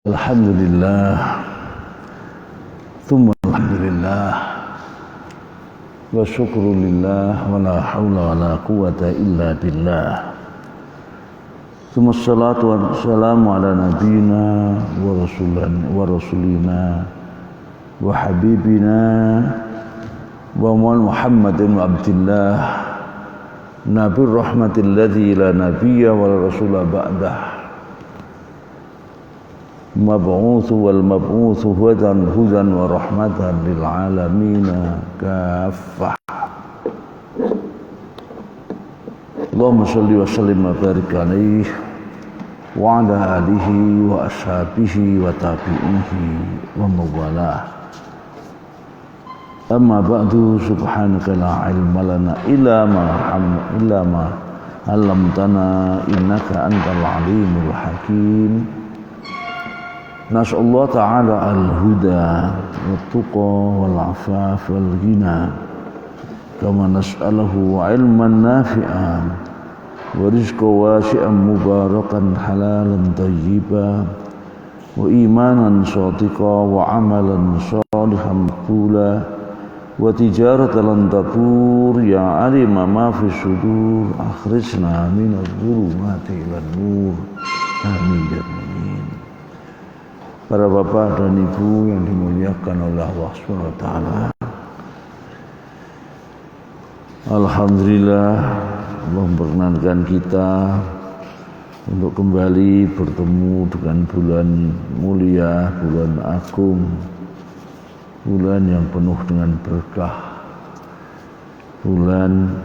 Alhamdulillah, thumma alhamdulillah, wa syukrulillah, wa la hawla wa la quwata illa billah. Thumma salatu wa salamu ala nabiyina wa rasulina wa habibina wa Muhammadin wa abdillah Nabi rahmatil ladzi la nabiyya wa rasula ba'dah mab'utsu wal mab'utsu hudan wa rahmatan lil alamin kaffah. Allahumma shalli wa sallim wa barik alaihi wa ala alihi wa ashabihi wa tabi'ihi wa mawalah. Amma ba'du, subhanaka la ilma lana illa ma 'allamtana innaka antal alimul hakim. Nas'allahu ta'ala al-huda wat-tuqa wal-'afaf wal-ghina kama nas'aluhu 'ilman nafi'an wa rizqan wasi'an mubarakan halalan thayyiban wa imanan shadiqan wa 'amalan shalihan maqbula wa tijaratan lan tabur ya 'alima ma fi sudur akhrijna minadh dhulumati ilan nur amin ya rabbal. Para bapak dan ibu yang dimuliakan oleh Allah SWT, alhamdulillah Allah memperkenankan kita untuk kembali bertemu dengan bulan mulia, bulan agung, bulan yang penuh dengan berkah, bulan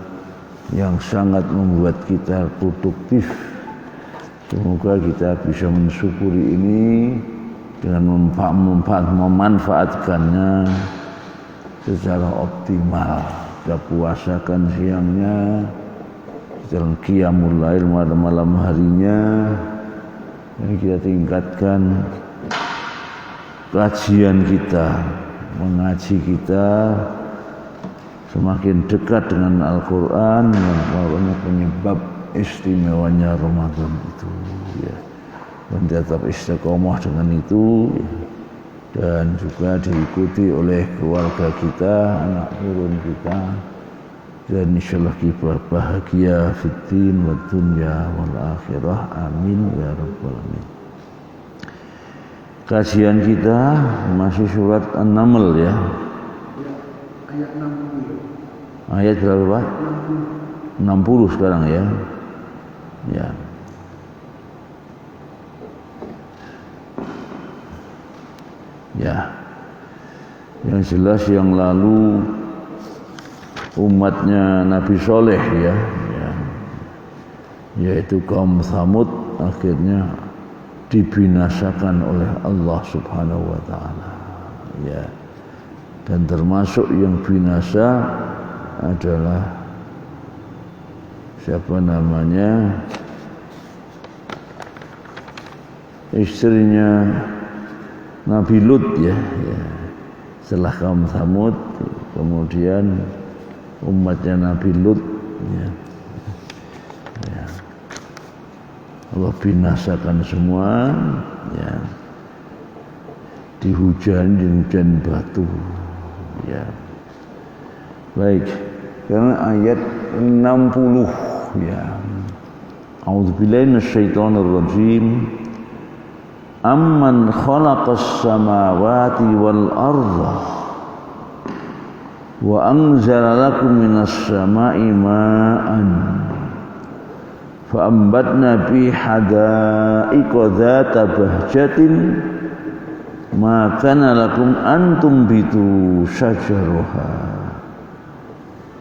yang sangat membuat kita produktif. Semoga kita bisa mensyukuri ini dengan memanfaatkannya secara optimal. Kita puasakan siangnya, kita qiyamul lail malam harinya, dan kita tingkatkan kajian kita, mengaji kita semakin dekat dengan Al-Quran, yang penyebab istimewanya Ramadan itu, ya. Dan tetap istiqomah dengan itu, dan juga diikuti oleh keluarga kita, anak turun kita, dan insyaallah kita bahagia fiddin wa dunya wal akhirah, amin ya rabbal alamin. Kajian kita masih surat An-Naml, ya, ayat 60. Ayat berapa? 60 sekarang, ya. Ya. Ya, yang jelas yang lalu umatnya Nabi Soleh, ya, yaitu kaum Tsamud, akhirnya dibinasakan oleh Allah Subhanahu wa Ta'ala, ya. Dan termasuk yang binasa adalah siapa namanya, istrinya Nabi Lut, ya. Setelah kaum Tsamud, kemudian umatnya Nabi Lut, ya. Allah binasakan semua, ya. Dihujani hujan batu, ya. Baik, karena ayat 60, ya. A'udzubillahi minasyaitonir rajim. Amman khalaqas samawati wal arda wa anzala lakum minas sama'i ma'an fa ambatna bi hadaiqa dzata bahjatin ma kana lakum an tumbitu syajaraha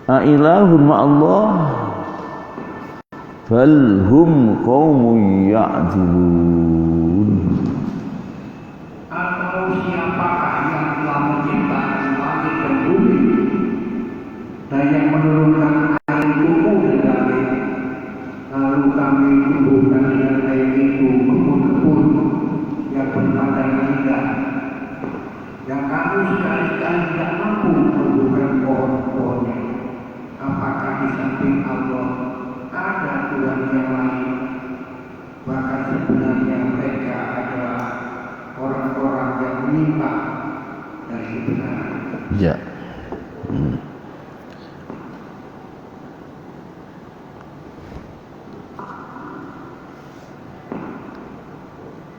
a ilahun ma'allah bal hum qaumun ya'dilun. Siapakah yang telah menciptakan langit dan bumi dan yang menurunkan air turun dari langit, lalu kami tumbuhkan dengan air itu kebun-kebun yang berpadang indah, yang kamu sekali-kali tidak mampu menumbuhkan pohon-pohonnya. Apakah di samping Allah ada Tuhan yang lain? Bahkan sebenarnya mereka adalah menyimpang dari kebenaran. Ya.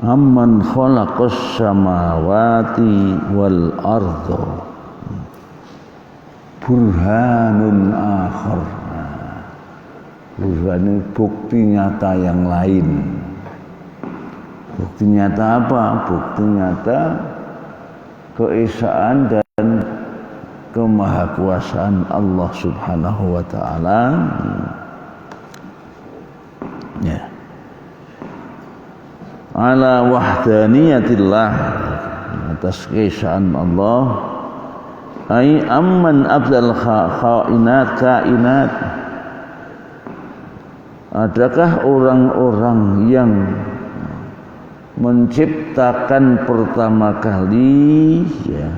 Amman khalaqas samawati wal arda burhanun akhar. Burhan bukti nyata yang lain. Bukti nyata apa? Bukti nyata keesaan dan kemahakuasaan Allah Subhanahu wa taala. Ya. Ala wahdaniyatillah, atas keesaan Allah. Ai amman abdal kainat, adakah orang-orang yang menciptakan pertama kali ya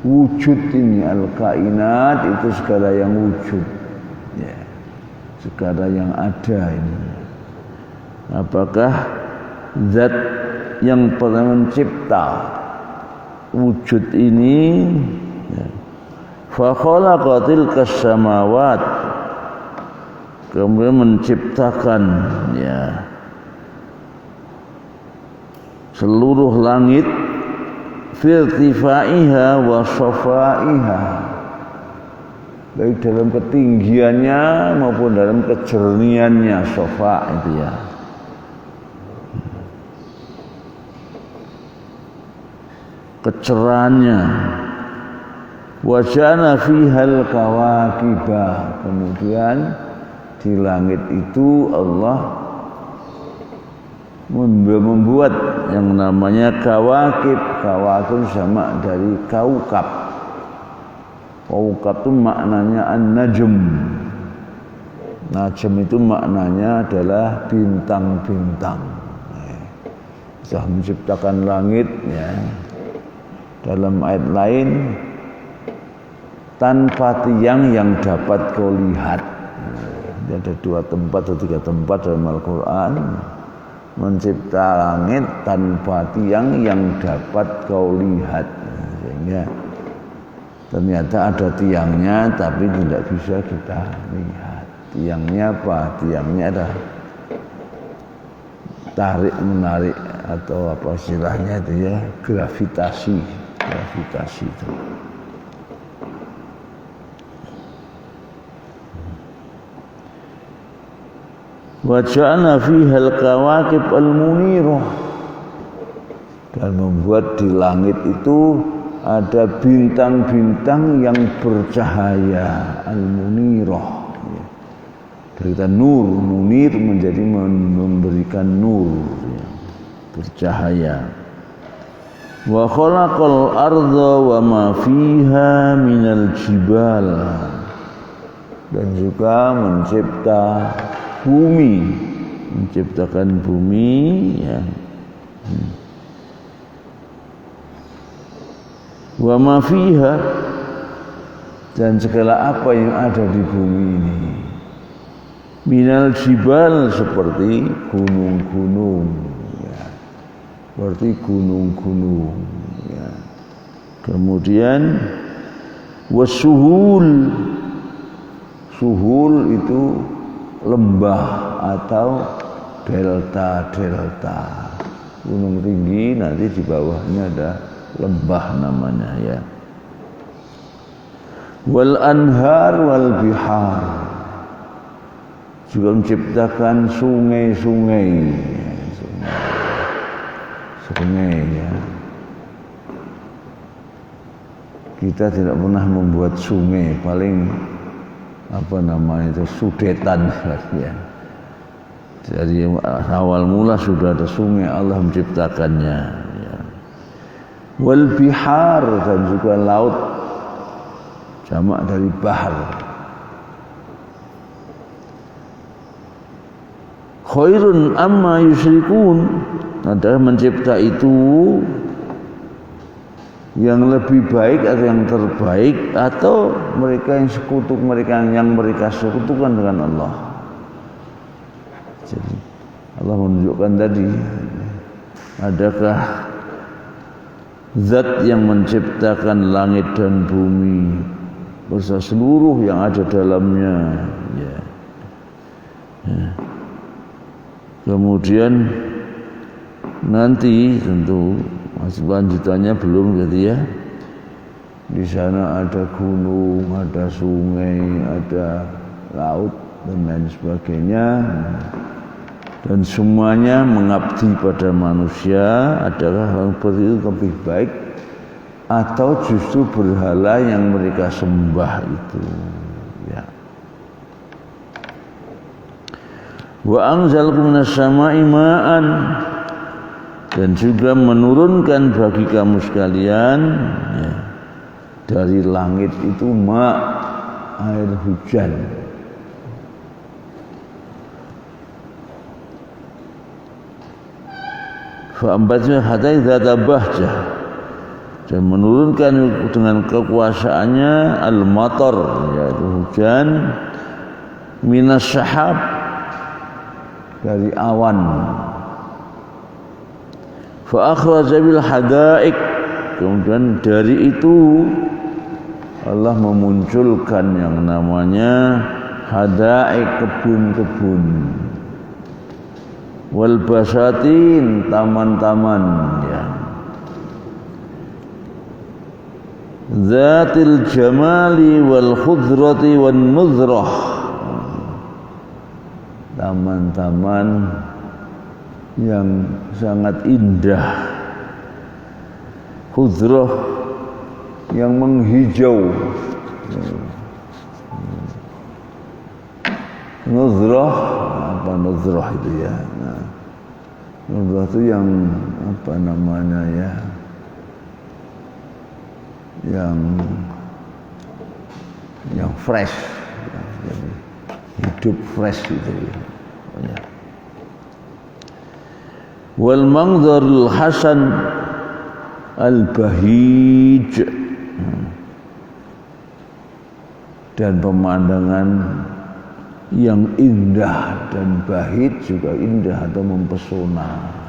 wujud ini, al-kainat itu segala yang wujud ya, segala yang ada ini. Apakah zat yang pernah mencipta wujud ini ya, fa khalaqatil kasamawat, kemudian menciptakan ya seluruh langit firtifaiha wa safaiha, baik dalam ketinggiannya maupun dalam kejernihannya. Safa itu ya, kecerahannya. Wajana fihal kawakibah, kemudian di langit itu Allah membuat yang namanya kawakib. Kawakib sama dari kaukab. Kaukab itu maknanya an-najm. Najm itu maknanya adalah bintang-bintang. Sudah menciptakan langit ya. Dalam ayat lain, tanpa tiang yang dapat kau lihat. Ada 2 tempat atau 3 tempat dalam Al-Quran mencipta langit tanpa tiang yang dapat kau lihat. Sehingga ternyata ada tiangnya tapi tidak bisa kita lihat. Tiangnya apa? Tiangnya ada tarik menarik atau apa istilahnya itu ya, gravitasi itu. Wa ja'alna fiha al-kawakib al-munirah, dan membuat di langit itu ada bintang-bintang yang bercahaya, al-munirah. Berita nur, munir menjadi memberikan nur ya, bercahaya. Wa khalaqal arda wa ma fiha minal jibal, dan juga mencipta bumi, menciptakan bumi ya. Wa ma fiha, dan segala apa yang ada di bumi ini. Minal jibal, seperti gunung-gunung ya. Seperti gunung-gunung ya. Kemudian wasuhul, suhul itu lembah atau delta. Gunung tinggi nanti di bawahnya ada lembah namanya ya. Wal anhar wal bihar, juga menciptakan sungai ya. Kita tidak pernah membuat sungai, paling apa namanya itu sudetan ya. Dari awal mula sudah ada sungai, Allah menciptakannya ya. Wal bihar, dan juga laut, jamak dari bahar. Khairun amma yusyrikun, adalah mencipta itu yang lebih baik atau yang terbaik, atau mereka yang mereka sekutukan dengan Allah. Jadi Allah menunjukkan tadi, adakah Zat yang menciptakan langit dan bumi beserta seluruh yang ada dalamnya, ya. Kemudian nanti tentu masih lanjutannya belum gitu ya. Di sana ada gunung, ada sungai, ada laut dan lain sebagainya. Dan semuanya mengabdi pada manusia. Adakah hal seperti itu lebih baik atau justru berhala yang mereka sembah itu, ya. Wa anzalkum minas sama'i ma'an, dan juga menurunkan bagi kamu sekalian, ya, dari langit itu air hujan. Fa'ambatnya hatta idza tabahjah, dan menurunkan dengan kekuasaannya al-matar, yaitu hujan, minas syahab, dari awan. Fa akhraja bil hadaik, kemudian dari itu Allah memunculkan yang namanya hadaik, kebun-kebun, wal basatin, taman-taman, ya. Zatil jamali wal khudrati wan nuzrah, taman-taman yang sangat indah, khudrah yang menghijau, nuzrah, apa nuzrah itu ya? Nah, nuzrah itu yang apa namanya ya? Yang fresh, jadi hidup fresh gitu ya. Wal manzarul hasan al bahij, dan pemandangan yang indah dan bahij juga indah atau mempesona.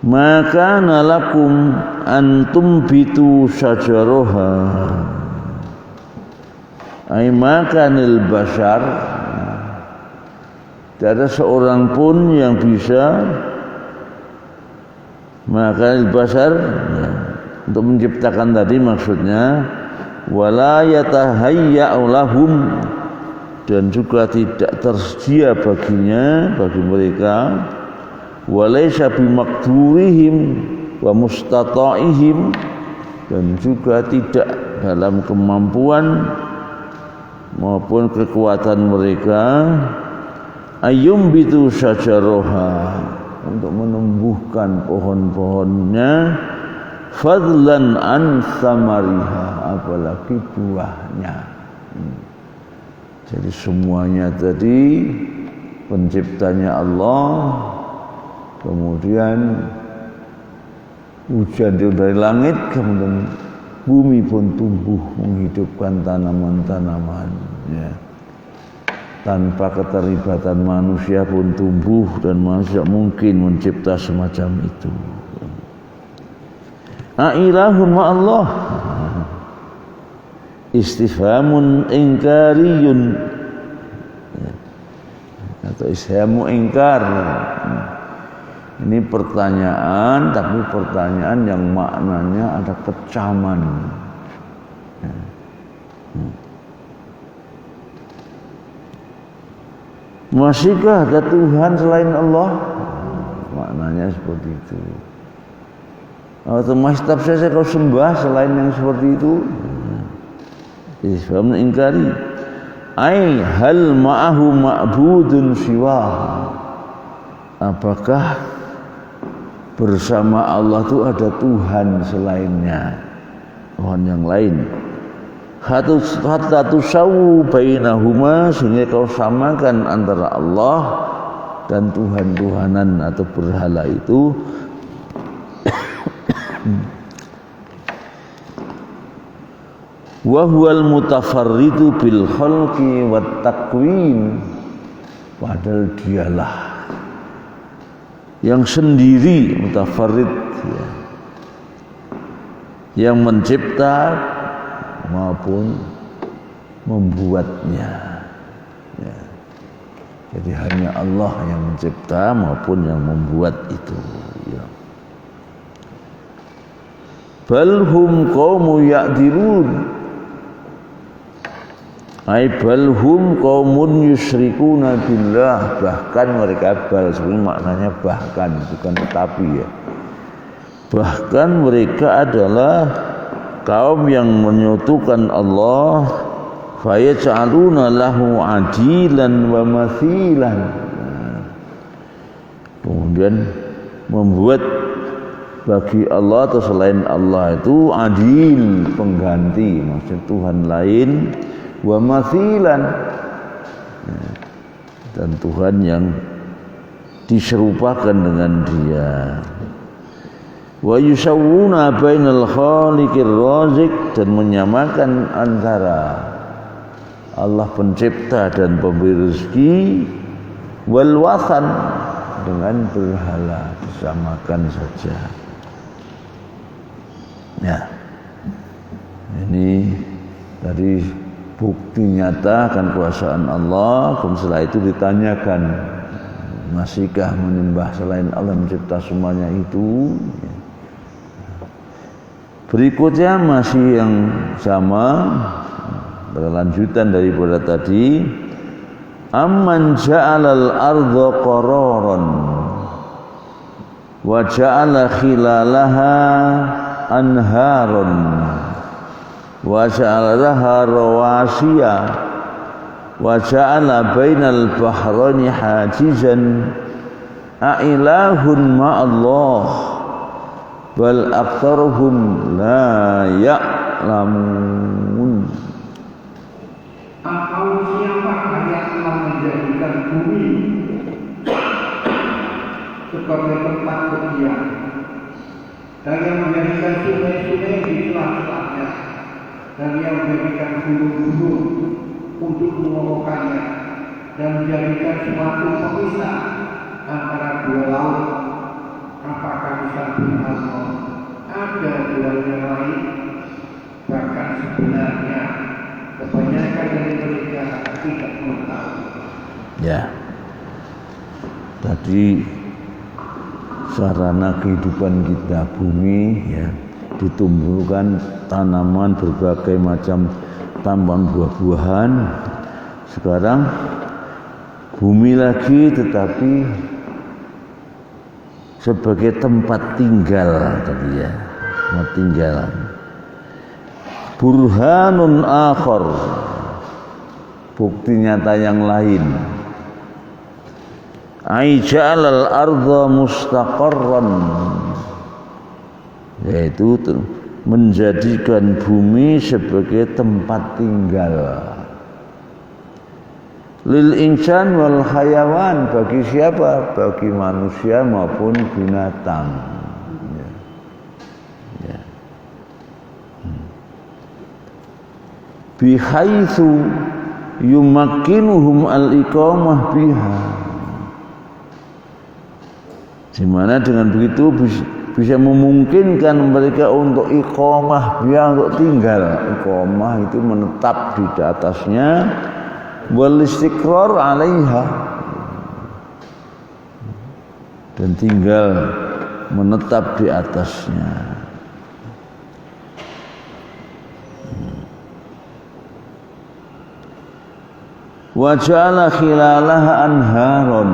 Maka nalakum antum bitu syajaroha, ay makanil bashar, tidak ada seorang pun yang bisa makanil bashar, ya, untuk menciptakan tadi maksudnya, wala yatahayya'u lahum, dan juga tidak tersedia baginya, bagi mereka, walaysa bimakdurihim wa mustata'ihim, dan juga tidak dalam kemampuan maupun kekuatan mereka ayyum bitu syajaroha, untuk menumbuhkan pohon-pohonnya, fadlan an samariha, apalagi buahnya. Jadi semuanya tadi penciptanya Allah, kemudian hujan dari langit, kemudian bumi pun tumbuh menghidupkan tanaman-tanaman, ya. Tanpa keterlibatan manusia pun tumbuh, dan manusia mungkin mencipta semacam itu. A'ilahun ma'allah, istifhamun ingkariyun, atau istifhamu ingkar. Ini pertanyaan, tapi pertanyaan yang maknanya ada kecaman. Masihkah ada Tuhan selain Allah? Maknanya seperti itu. Atau masih saja kau sembah selain yang seperti itu? Istifham ingkari. Ai hal ma'ahu ma'budun siwa, apakah bersama Allah itu ada Tuhan selainnya, Tuhan yang lain. Hatta tusawu bainahuma, sehingga kau samakan antara Allah dan Tuhan-Tuhanan atau berhala itu. Wa huwal mutafarridu bil khalqi wat takwin, padahal dialah yang sendiri mutafarrid ya, yang mencipta maupun membuatnya ya. Jadi hanya Allah yang mencipta maupun yang membuat itu ya. Bal hum qaumun ya'dilun, ai bal hum qaumun yusyrikuna billah, bahkan mereka bal sebenarnya maknanya bahkan bukan tetapi ya. Bahkan mereka adalah kaum yang menyekutukan Allah, fayaj'aluna lahu adilan wa mathilan. Kemudian membuat bagi Allah atau selain Allah itu adil, pengganti, maksud Tuhan lain, wa mathilan, dan Tuhan yang diserupakan dengan Dia. Wa yusawwuna bainal khaliqir razik, dan menyamakan antara Allah pencipta dan pemberi rezeki, wal wathan, dengan berhala, disamakan saja. Ya, ini tadi bukti nyata akan kuasaan Allah. Kemudian setelah itu ditanyakan, masihkah menyembah selain Allah mencipta semuanya itu? Berikutnya masih yang sama, berlanjutan daripada tadi. Amman ja'alal ardha qararan wa ja'ala khilalaha anharun wa ja'ala laha rawasiya wa ja'ala bainal bahraini hajizan a'ilahun ma'allah bal aktsaruhum la ya'lamun. Atau siapakah yang telah menjadikan bumi sebagai tempat berdiam, dan yang menjadikan sungai-sungai di sela-selanya, dan yang menjadikan gunung-gunung untuk mengokohkannya, dan menjadikan suatu pemisah antara dua laut? Apakah misalnya Allah ada Tuhan yang lain? Bahkan sebenarnya kebanyakan dari mereka tidak mengetahui. Ya, tadi sarana kehidupan kita bumi ya, ditumbuhkan tanaman berbagai macam tanaman buah-buahan. Sekarang bumi lagi, tetapi sebagai tempat tinggal tadi ya, tempat tinggal. Burhanun akhar, bukti nyata yang lain. Aija'alal ardha mustaqarran, yaitu menjadikan bumi sebagai tempat tinggal. Lil insan wal hayawan, bagi siapa? Bagi manusia maupun binatang. Ya. Ya. Bihaitsu yumakkinuhum al-iqamah biha, di mana dengan begitu bisa memungkinkan mereka untuk iqamah biha, untuk tinggal. Iqamah itu menetap di atasnya, wal istiqrar 'alaiha, dan tinggal menetap di atasnya. Wa ja'ala khilalaha anharon,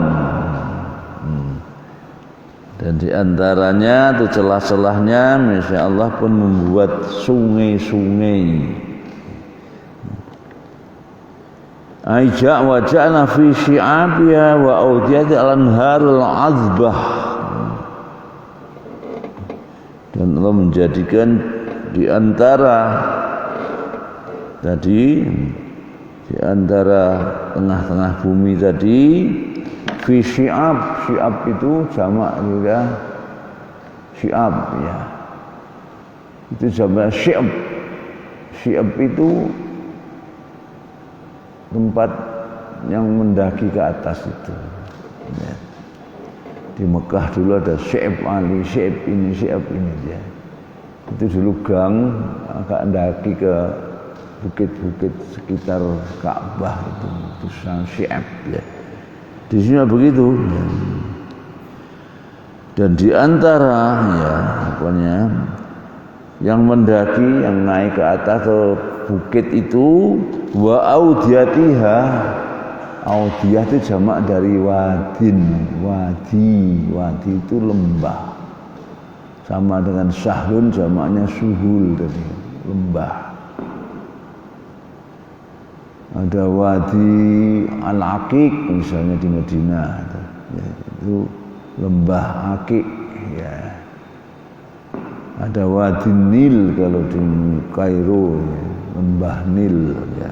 dan di antaranya itu celah-celahnya Masya Allah pun membuat sungai-sungai. Aija wa ja'ala fi syi'abiha wa awdiyati al-anharul azbah, dan Allah menjadikan di antara tadi, di antara tengah-tengah bumi tadi, fi syi'ab, syi'ab itu jamak juga, syi'ab ya, itu jamak syi'ab. Syi'ab itu tempat yang mendaki ke atas itu. Ya. Di Mekah dulu ada Syekh Ali, Syekh ini dia. Itu dulu gang agak mendaki ke bukit-bukit sekitar Ka'bah itu Syekh ya. Di sini begitu. Ya. Dan di antara ya pokoknya yang mendaki, yang naik ke atas ke bukit itu wa audiyatiha. Audiyah itu jamak dari wadin. Wadi itu lembah. Sama dengan sahlun jamaknya suhul tadi, lembah. Ada wadi Al-Aqiq misalnya di Madinah ya, itu lembah Aqiq ya. Ada wadi Nil kalau di Kairo ya, lembah Nil ya.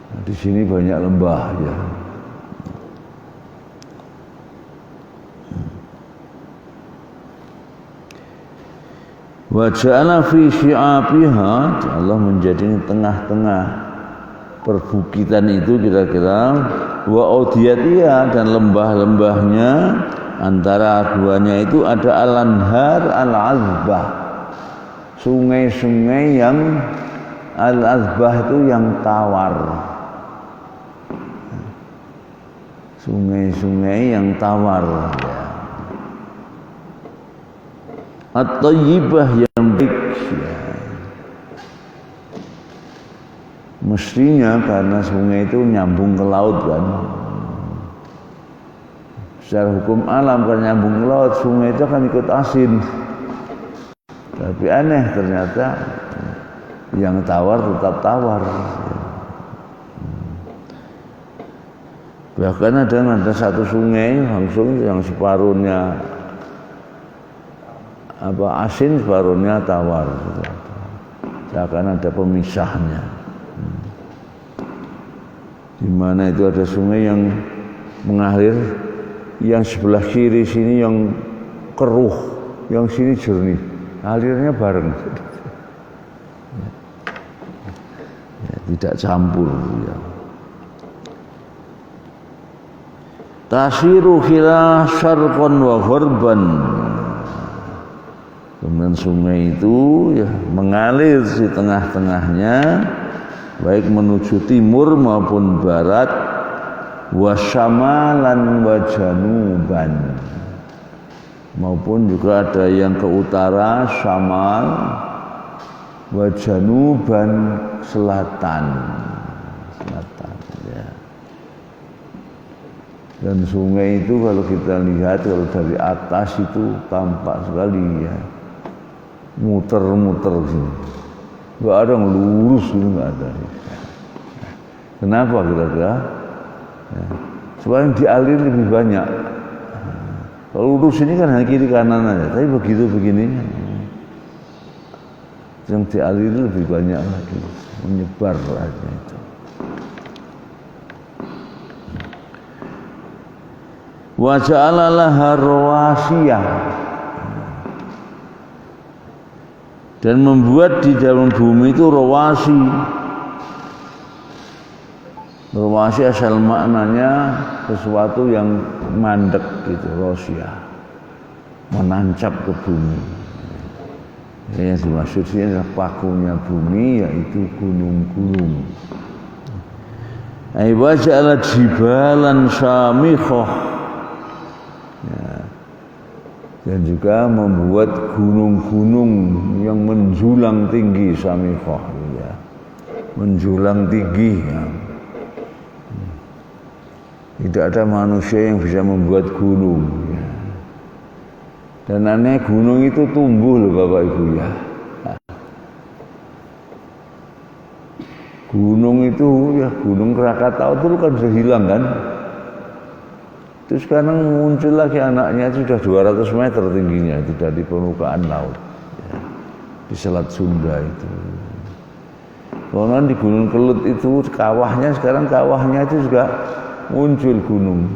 Nah, di sini banyak lembah ya. Wa ja'ala fi syi'abiha, Allah menjadi tengah-tengah perbukitan itu kira-kira wa audiyatiha, dan lembah-lembahnya antara duanya itu ada al-anhar al-azbah, sungai-sungai yang al-azbah itu yang tawar, sungai-sungai yang tawar ya. At-tayyibah yang baik ya. Mestinya karena sungai itu nyambung ke laut kan. Secara hukum alam kan nyambung ke laut, sungai itu akan ikut asin. Tapi aneh ternyata yang tawar tetap tawar. Bahkan ada satu sungai langsung yang separuhnya asin, separuhnya tawar. Seakan ada pemisahnya. Di mana itu ada sungai yang mengalir, yang sebelah kiri sini yang keruh, yang sini jernih, alirnya bareng. Ya, tidak campur ya. Tasiru khila syarqan wa gharban. Kemudian sungai itu ya mengalir di tengah-tengahnya, baik menuju timur maupun barat, wasyamalan wa januban, maupun juga ada yang ke utara syamal, wa januban selatan ya. Dan sungai itu kalau kita lihat kalau dari atas itu tampak sekali ya, muter-muter sini. Enggak ada yang lurus gitu, enggak ada. Kenapa kira-kira? Ya. Supaya yang dialir lebih banyak. Kalau lurus ini kan hanya kiri kanan aja, tapi begitu begini yang dialir lebih banyak lagi, menyebar aja itu. Wa ja'ala laha rawasiyah, dan membuat di dalam bumi itu rawasi. Rawasi asal maknanya sesuatu yang mandek gitu, rosia, menancap ke bumi. Yang dimaksud sini adalah pakunya bumi, yaitu gunung-gunung. Wa ja'ala jibalan syamikhah, ya. Dan juga membuat gunung-gunung yang menjulang tinggi, syamikhah ya. Menjulang tinggi ya. Tidak ada manusia yang bisa membuat gunung ya. Dan aneh gunung itu tumbuh loh Bapak Ibu ya. Gunung itu ya, Gunung Krakatau itu kan sudah hilang kan. Terus sekarang muncul lagi anaknya, itu sudah 200 meter tingginya, itu dari permukaan laut ya. Di Selat Sunda itu. Konon di Gunung Kelut itu kawahnya, sekarang kawahnya itu juga muncul gunung.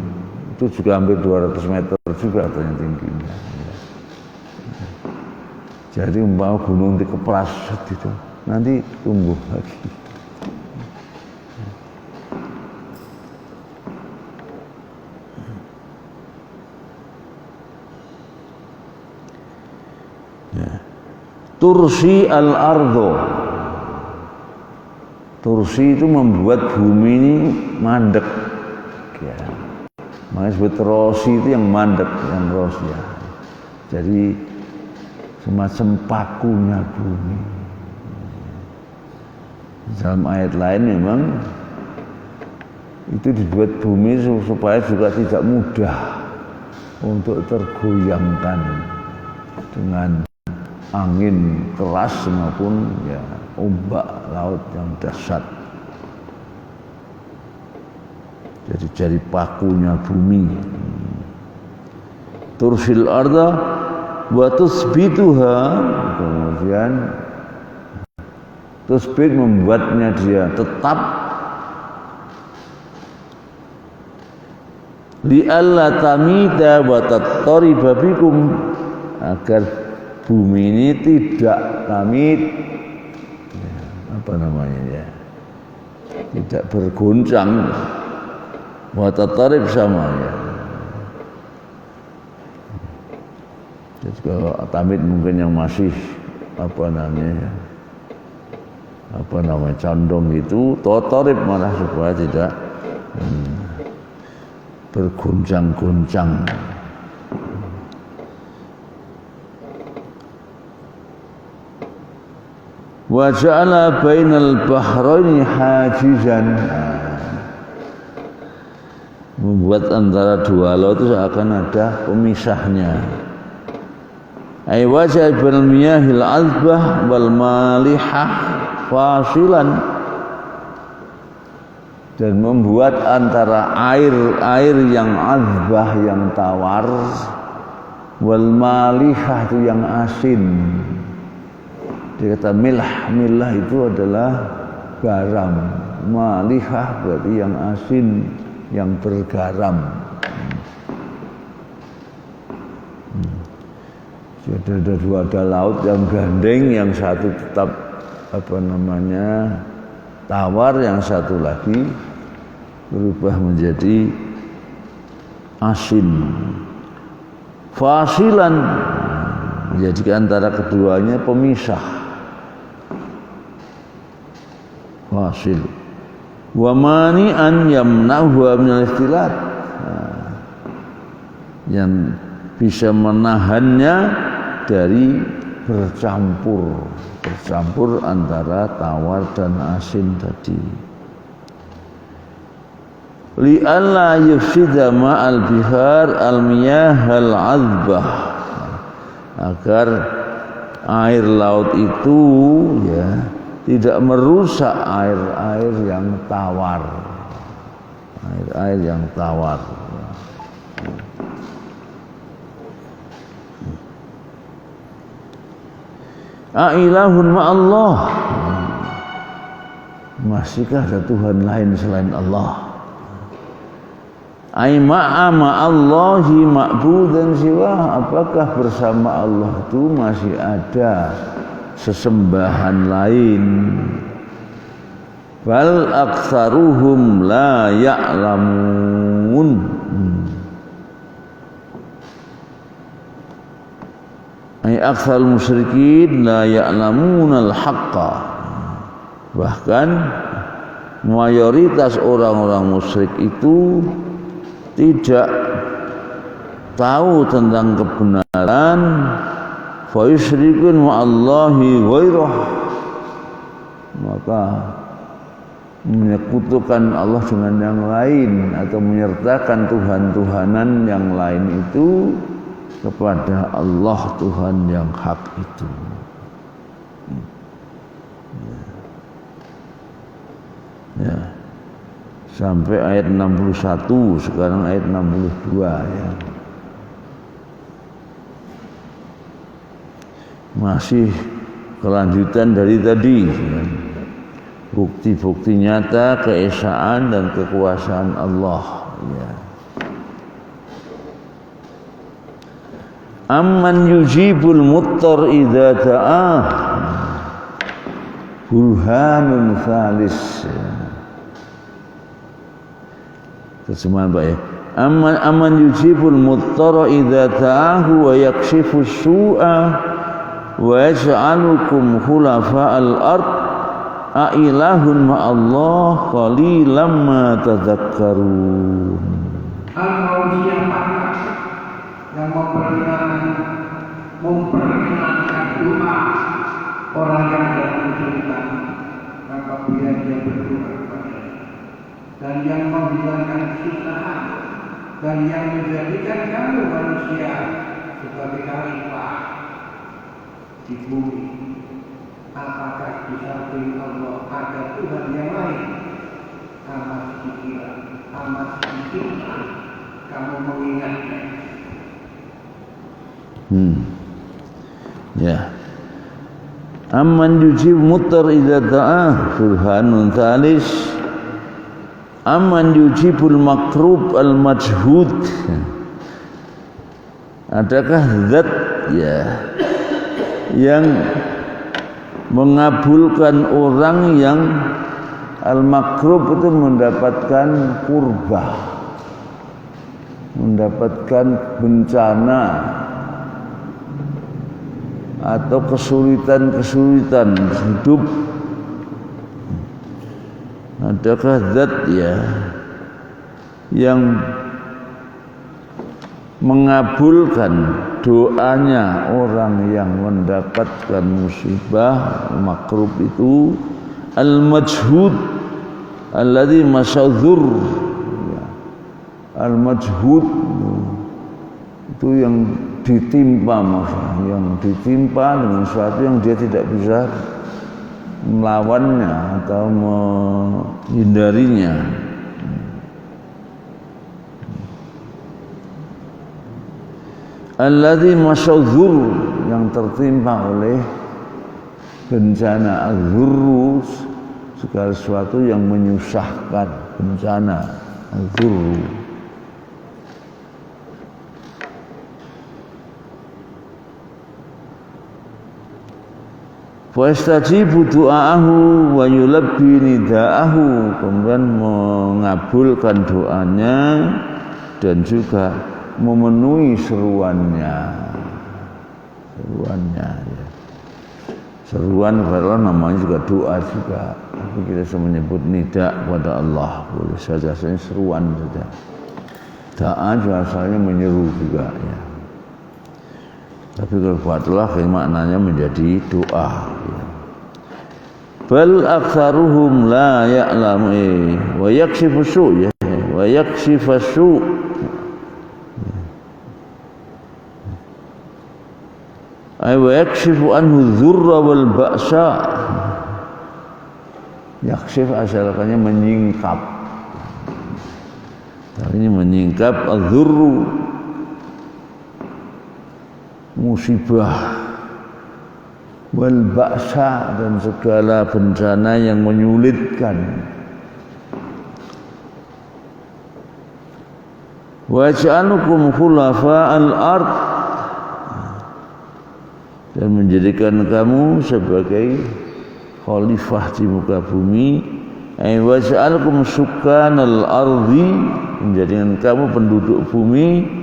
Itu juga hampir 200 meter juga katanya tingginya. Jadi mau gunung dikeplas itu nanti tumbuh lagi. tursi al-ardo. Tursi itu membuat bumi ini mandek ya. Makanya disebut rosi itu yang mandek, yang rosya. Jadi semacam pakunya bumi. Dalam ayat lain memang itu dibuat bumi supaya juga tidak mudah untuk tergoyangkan dengan angin keras maupun ya ombak laut yang dahsyat. Jadi pakunya bumi. Tursil arda wa tusbituha, kemudian tusbit membuatnya dia tetap li'alla tamida wa tattariba bikum, agar bumi ini tidak tamid ya, apa namanya ya, tidak bergoncang, wa tattarib sama ya. Jadi kalau tamid mungkin yang masih apa namanya condong itu, tatarib malah supaya tidak bergoncang-goncang. Wa ja'ala bainal bahraini hajizan, membuat antara dua laut itu akan ada pemisahnya. Ay waja'al bainal miyahil azbah wal malihah fasilan, dan membuat antara air yang azbah yang tawar wal malihah itu yang asin. Dia kata milah itu adalah garam, malihah berarti yang asin, yang bergaram. Jadi ada laut yang gandeng, yang satu tetap tawar, yang satu lagi berubah menjadi asin. Fasilan, menjadikan antara keduanya pemisah. Fasil. Wa mani'an yamna'hu minal ikhtilat, yang bisa menahannya dari bercampur antara tawar dan asin tadi. Li'alla yufsida ma'al bihar al-miyah al-azbah, agar air laut itu ya tidak merusak air yang tawar, air yang tawar. A'ilahun ma'allah, masihkah ada Tuhan lain selain Allah? Ai ma'a ma'allahi ma'budan siwa, apakah bersama Allah itu masih ada sesembahan lain? Bal aktsaruhum la ya'lamun, ay aktsarul musyrikin la ya'lamunal haqqa, bahkan mayoritas orang-orang musyrik itu tidak tahu tentang kebenaran. Fa yusyrikun ma'allahi ghairah, maka menyekutukan Allah dengan yang lain atau menyertakan Tuhan-Tuhanan yang lain itu kepada Allah Tuhan yang hak itu. Ya. Sampai ayat 61, sekarang ayat 62 ya. Masih kelanjutan dari tadi ya. Bukti-bukti nyata keesaan dan kekuasaan Allah ya. Amman yujibul muttar idza ta'ah, burhanun salis ya. Terjemahan Pak ya. Amman yujibul muttar idza ta'ahu wa yakshifu su'a wa yaj'alukum khulafa'al ard a ilahun ma'allah qalilan ma tadhakkarun. Engkau siapakah yang memperkenankan doa orang yang dalam kesulitan apabila dia berdoa kepada, dan yang menghilangkan kesusahan, dan yang menjadikan kamu manusia sebagai khalifah di bumi. Apakah di samping Allah ada Tuhan yang lain? Amat dikira, amat dicinta kamu mengingatnya. Ya. Amman yujib mutar idza ta'ah subhanun thalis. Amman yujibul makrub al majhud. Adakah zat ya yang mengabulkan orang yang al-makrub itu mendapatkan kurbah, mendapatkan bencana atau kesulitan-kesulitan hidup. Adakah zat ya yang mengabulkan doanya orang yang mendapatkan musibah makrub itu al-majhud alladzi masyadzur ya. Al-majhud itu yang ditimpa, maksudnya yang ditimpa dengan sesuatu yang dia tidak bisa melawannya atau menghindarinya. Alladzi masyadzur yang tertimpa oleh bencana, az-zurru segala sesuatu yang menyusahkan, bencana az-zurru. Fa yastajibu du'aahu wa yulabbi nidaahu, kemudian mengabulkan doanya dan juga memenuhi seruannya ya. Seruan kepada Allah namanya juga doa juga, tapi kita bisa menyebut nida kepada Allah, boleh saja seruan saja. Doa juga asalnya menyeru juga ya. Tapi kalau kepada Allah maknanya menjadi doa ya. Bal aktsaruhum la ya'lamu wa yakshifu su' ya, wa yakshifu su' ay wa yakshifu anhu dzurra wal ba'sa. Yakshif asalnya menyingkap, tapi ini menyingkap az-dzurru musibah wal ba'sa dan segala bencana yang menyulitkan. Wa ja'alukum khulafa'al ard, dan menjadikan kamu sebagai khalifah di muka bumi. Ay wa ja'alakum sukanal ardi, menjadikan kamu penduduk bumi.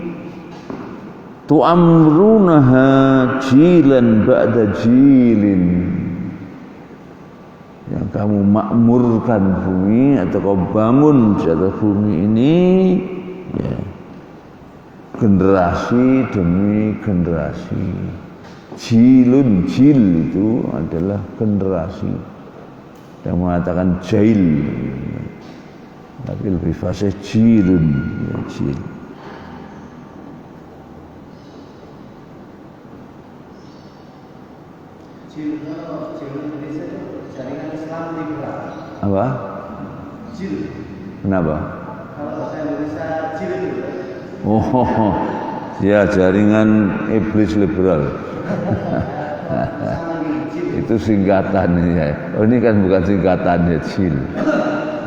Tu'amrunaha jilan ba'da jilin, yang kamu makmurkan bumi atau kau bangun di atas bumi ini ya, generasi demi generasi. Jilun, jil itu adalah generasi. Yang mengatakan jail, tapi lebih fasih jilun ya, jil. Jil Indonesia itu jaringan Islam liberal. Apa? Jil. Kenapa? Kalau bahasa Indonesia jil itu. Oh, ya jaringan iblis liberal. Itu singkatan ya. Oh ini kan bukan singkatannya jil.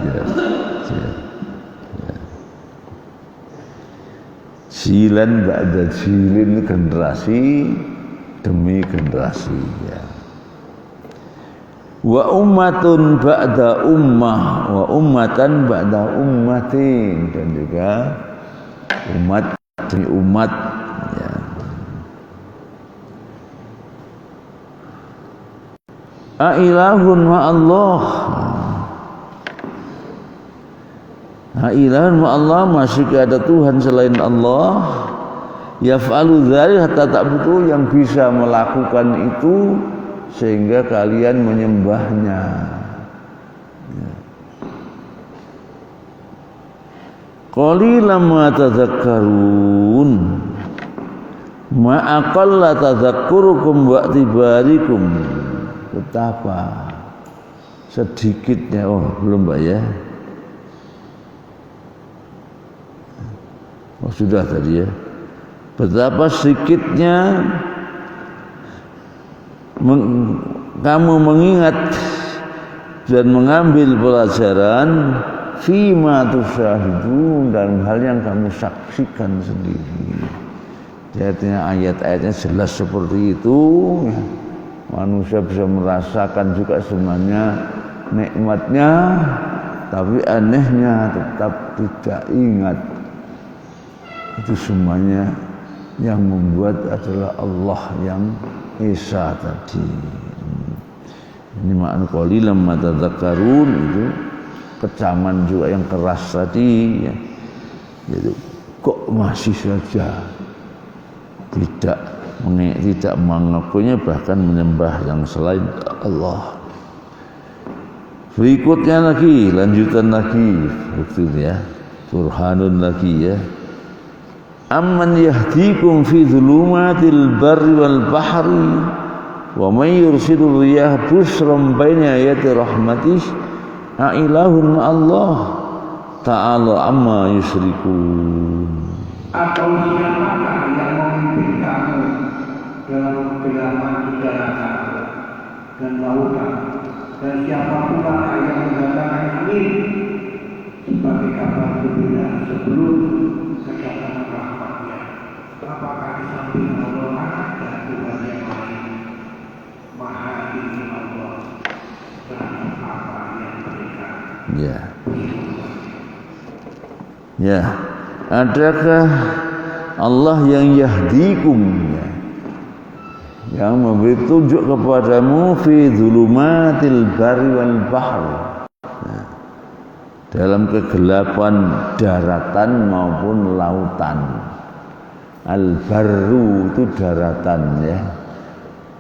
Ya, jil. Ya. Jilan ba'da jilin, generasi demi generasi ya. Wa ummatun ba'da ummah wa ummatan ba'da ummatin, dan juga umat demi umat ya. Ailahun ma'allah. Ailahun ma'allah, masih ada Tuhan selain Allah. Yaf'alu dzalik hatta ta'budu, yang bisa melakukan itu sehingga kalian menyembahnya. Qalilan ma tadzakkarun. Ma aqalla tadzakkurukum wa i'tibarikum. Betapa sedikitnya, belum Mbak ya? Sudah tadi ya. Betapa sedikitnya kamu mengingat dan mengambil pelajaran fima tusyahidun, dalam hal yang kamu saksikan sendiri. Jadi ayat-ayatnya jelas seperti itu ya. Manusia bisa merasakan juga sebenarnya nikmatnya, tapi anehnya tetap tidak ingat. Itu semuanya yang membuat adalah Allah yang Esa tadi. Ini makna qalilan ma tadzakkarun, itu kecaman juga yang keras tadi ya. Jadi kok masih saja tidak mengakuinya, bahkan menyembah yang selain Allah. Berikutnya lagi, lanjutan lagi bukti ya, burhanun lagi ya. Amman yahdikum fi dhulumatil barri wal bahri wa may yursilur riyah busran baina ayati rahmatih ailahun ma'allah ta'ala amma yusyrikun. Atau siapakah yang memimpin kamu dalam kegelapan udara dan lautan, dan siapa pula yang mendatangkan angin sebagai kabar gembira sebelum kedatangan rahmatnya? Apakah di samping Allah ada Tuhan yang lain? Maha tinggi Allah terhadap apa yang mereka. Ya. Adakah Allah yang yahdikum ya, yang memberi tunjuk kepadamu fi dhulumatil barri wal bahr, nah, dalam kegelapan daratan maupun lautan. Al-barru itu daratan ya,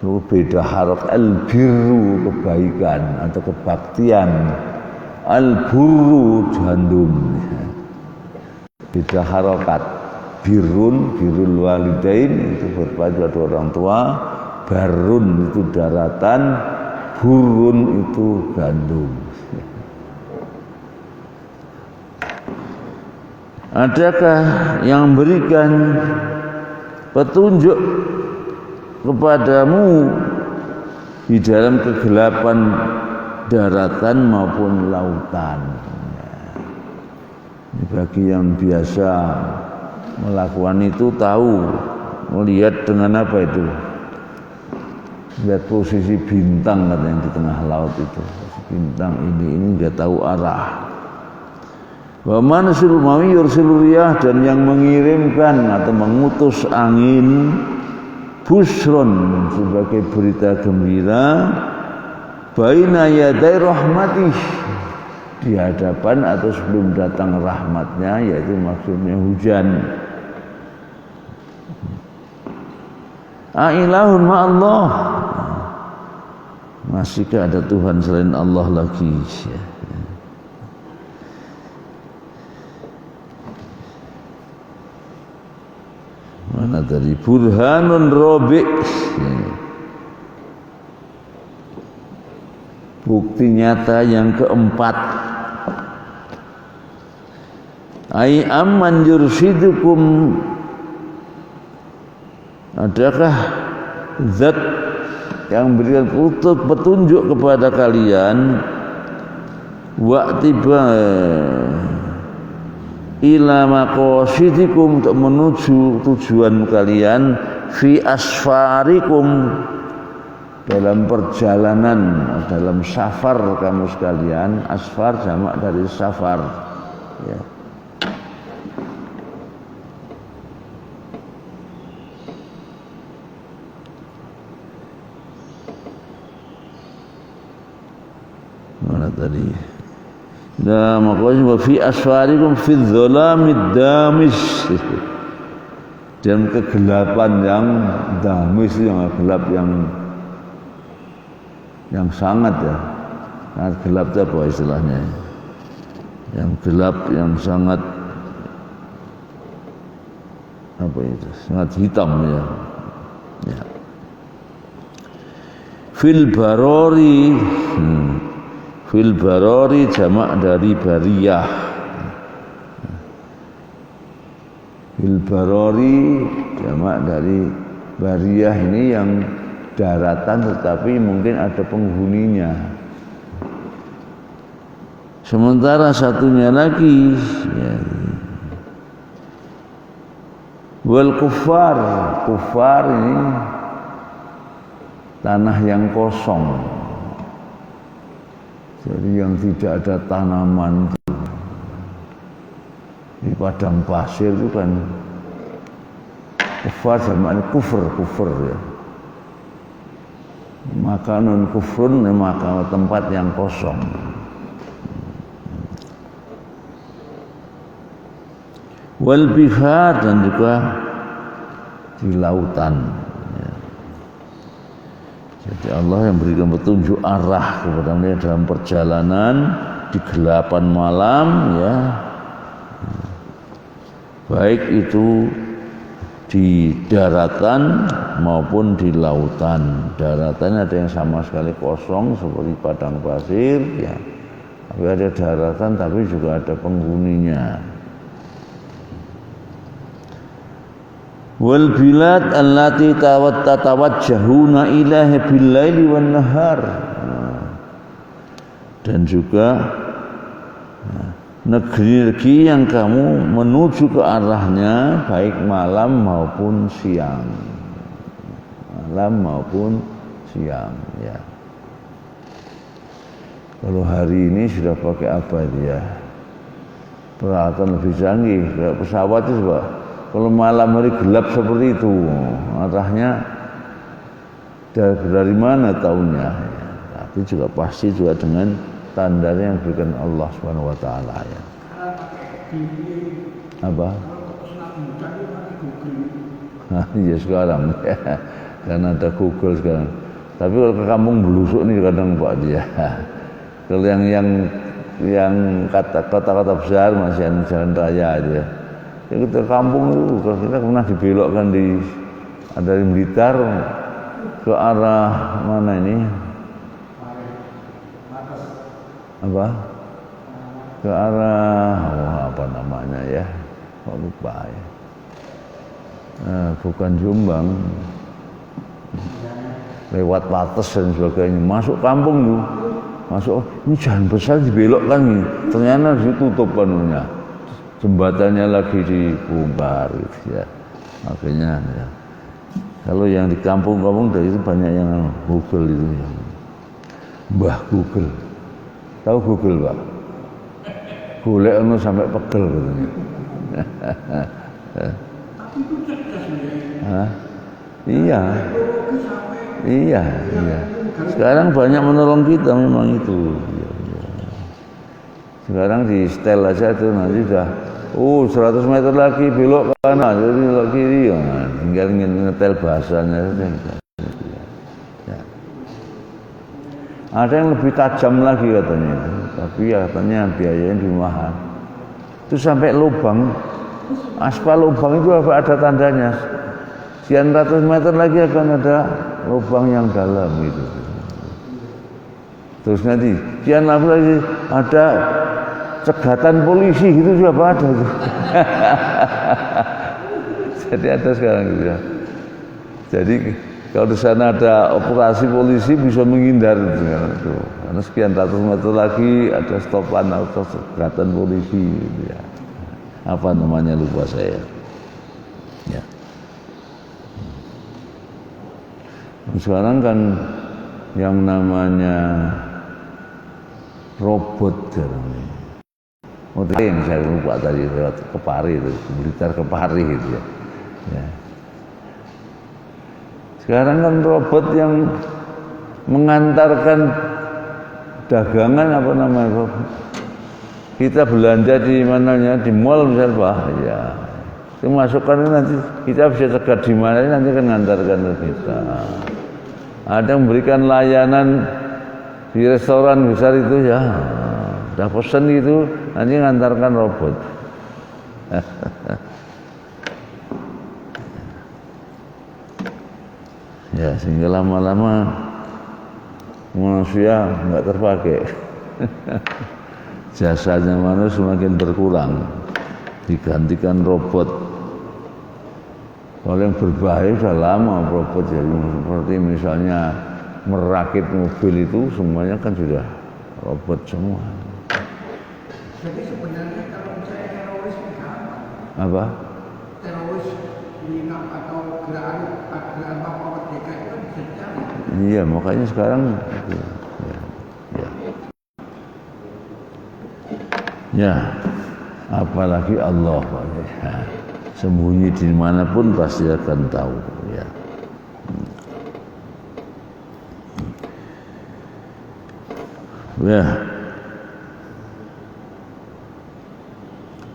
itu beda haraf. Al-birru kebaikan atau kebaktian, al-burru jandum ya. Beda harokat. Birrul walidain itu berpacu pada orang tua, barun itu daratan, burun itu gandum. Adakah yang memberikan petunjuk kepadamu di dalam kegelapan daratan maupun lautan? Bagi yang biasa melakukan itu tahu, melihat dengan apa itu? Lihat posisi bintang katanya di tengah laut itu. Bintang ini dia tahu arah. Wa man sulmawi yursilur riyah, dan yang mengirimkan atau mengutus angin busron sebagai berita gembira baina yaday rahmatih, di hadapan atau sebelum datang rahmatnya, yaitu maksudnya hujan. Ailahun ma'allah, masihkah ada Tuhan selain Allah lagi ya. Mana tadi burhanun robi, bukti nyata yang keempat. Ai amman yursidukum, adakah zat yang berikan petunjuk kepada kalian, wa'tiba ila maqasidikum, untuk menuju tujuan kalian, fi asfarikum, dalam perjalanan, dalam safar kamu sekalian. Asfar jamak dari safar ya. tadi. Nah, makanya wa fi asfarikum fi dzalamid damis. Dan kegelapan yang damis, yang gelap yang sangat ya. Sangat gelap itu apa istilahnya? Yang gelap yang sangat apa itu? Sangat hitam ya. Ya. Fil barori jamak dari bariyah. Fil barori jamak dari bariyah, ini yang daratan tetapi mungkin ada penghuninya. Sementara satunya lagi ya, wal kufar ini tanah yang kosong, jadi yang tidak ada tanaman. Di padang pasir itu kan kufar, zamannya kufur ya. Makanun kufrun, maka tempat yang kosong. Wal bihar, dan juga di lautan ya. Jadi Allah yang berikan petunjuk arah kepada mereka dalam perjalanan di gelapan malam ya, baik itu di daratan maupun di lautan. Daratan ada yang sama sekali kosong seperti padang pasir ya, tapi ada daratan tapi juga ada penghuninya. Wal bilad allati tatawajjahuna ilaihi bil laili wan nahar. Dan juga negeri-negeri yang kamu menuju ke arahnya baik malam maupun siang. Malam maupun siang ya. Kalau hari ini sudah pakai apa dia? Peralatan lebih canggih, kayak pesawat itu Pak. Kalau malam hari gelap seperti itu, arahnya dari mana tahunnya? Ya. Tapi juga pasti juga dengan tanda yang diberikan Allah Subhanahu wa taala ya. Apa? Nah, iya sekarang ya. Karena ada Google sekarang. Tapi kalau ke kampung belusuk nih kadang Pak dia. Kalau yang kota-kota besar masih ada jalan raya aja. Ya kita kampung itu kita pernah dibelokkan dari Blitar ke arah mana ini? Apa? Ke arah apa namanya ya? Kok lupa ya? Bukan Jombang, lewat Wates dan sebagainya. Masuk kampung tuh, masuk ini jalan besar dibelokkan nih. Ternyata ditutup kanunya. Jembatannya lagi dibongkar gitu ya. Makanya ya. Kalau yang di kampung-kampung dari itu banyak yang Google itu ya. Mbah Google. Tahu Google, Pak? Golek ono sampai pegel katanya. Tapi itu cerdas ya. Iya. Iya. Sekarang banyak menolong kita memang itu. Sekarang di setel aja tuh nanti sudah 100 meter lagi belok kanan, jadi belok kiri, nah, tinggal ngetel bahasanya saja. Ya. Ada yang lebih tajam lagi katanya itu, tapi ya katanya biayanya lebih mahal. Itu sampai lubang, aspal lubang itu ada tandanya. Sekian ratus meter lagi akan ada lubang yang dalam gitu. Terus nanti sekian lagi ada cegatan polisi gitu siapa ada tuh. Jadi ada sekarang gitu ya. Jadi kalau di sana ada operasi polisi bisa menghindar gitu. Karena sekian ratus meter lagi ada stopan atau cegatan polisi gitu ya. Apa namanya lupa saya. Ya. Sekarang kan yang namanya robot sekarang ini. Yang saya lupa tadi lewat Kepari itu, Blitar Kepari itu ya. Ya. Sekarang kan robot yang mengantarkan dagangan apa namanya, kita belanja di mananya, di mall misalnya, Pak, ya itu masukkan nanti kita bisa cegat di mana, nanti kan ngantarkan ke kita. Ada yang memberikan layanan di restoran besar itu, ya udah pesen gitu, nanti ngantarkan robot. Ya, sehingga lama-lama manusia nggak terpakai. Jasanya manusia semakin berkurang, digantikan robot. Kalau yang berbahaya sudah lama robot, jadi seperti misalnya merakit mobil itu semuanya kan sudah robot semua. Jadi sebenarnya kalau saya teroris itu Apa? teroris minat atau gerakan Papua Merdeka itu bisa dicari. Iya, makanya sekarang ya, apalagi Allah, ya, sembunyi di manapun pasti akan tahu, ya. Ya.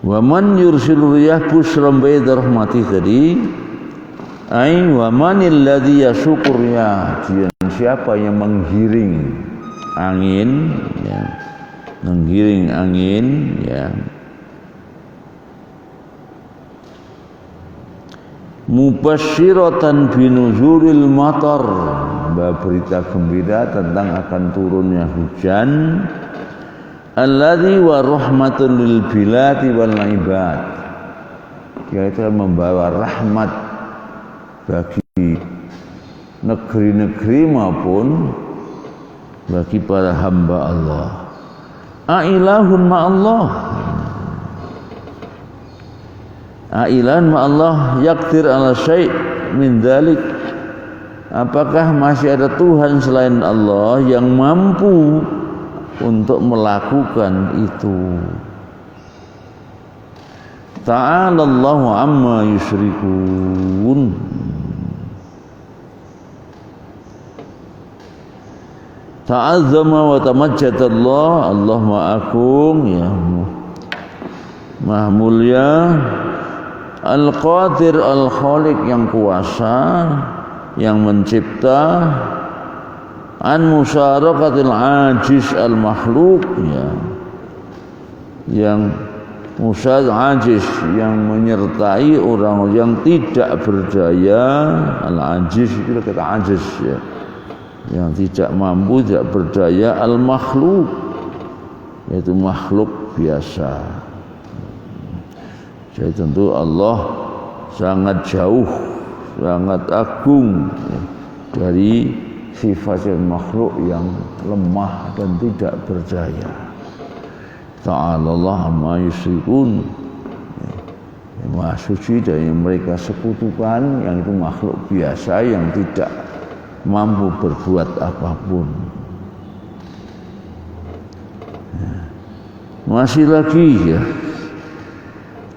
Wa man yursilu riyah busran baida rahmati tadi, ai wa manil ladzi yasukur, ya, siapa yang menggiring angin, ya, menggiring angin, ya, mubasyiratan binuzulil matar, berita gembira tentang akan turunnya hujan, alladzi wa rahmatul lil biladi wal ibad, yaitu membawa rahmat bagi negeri-negeri maupun bagi para hamba Allah. Ailahun ma'allah, ailahun ma'allah yaktir ala syai' min dhalik, apakah masih ada Tuhan selain Allah yang mampu untuk melakukan itu? Ta'alallahu amma yusyrikun. Ta'azzama wa tamajjadallah, Allah ma'akum, ya, Maha mulia, Al-Qadir Al-Khaliq, yang kuasa, yang mencipta, an musyarakatil ajiz al-makhluk, ya, yang ajiz, yang menyertai orang yang tidak berdaya. Al-ajiz itu kata ajiz, ya, yang tidak mampu, tidak berdaya. Al-makhluk, yaitu makhluk biasa. Jadi tentu Allah sangat jauh, sangat agung, ya, dari sifat makhluk yang lemah dan tidak berdaya. Ta'ala Allah amma yusyrikun, ya, Maha suci dari mereka sekutukan, yang itu makhluk biasa yang tidak mampu berbuat apapun. Ya. Masih lagi, ya,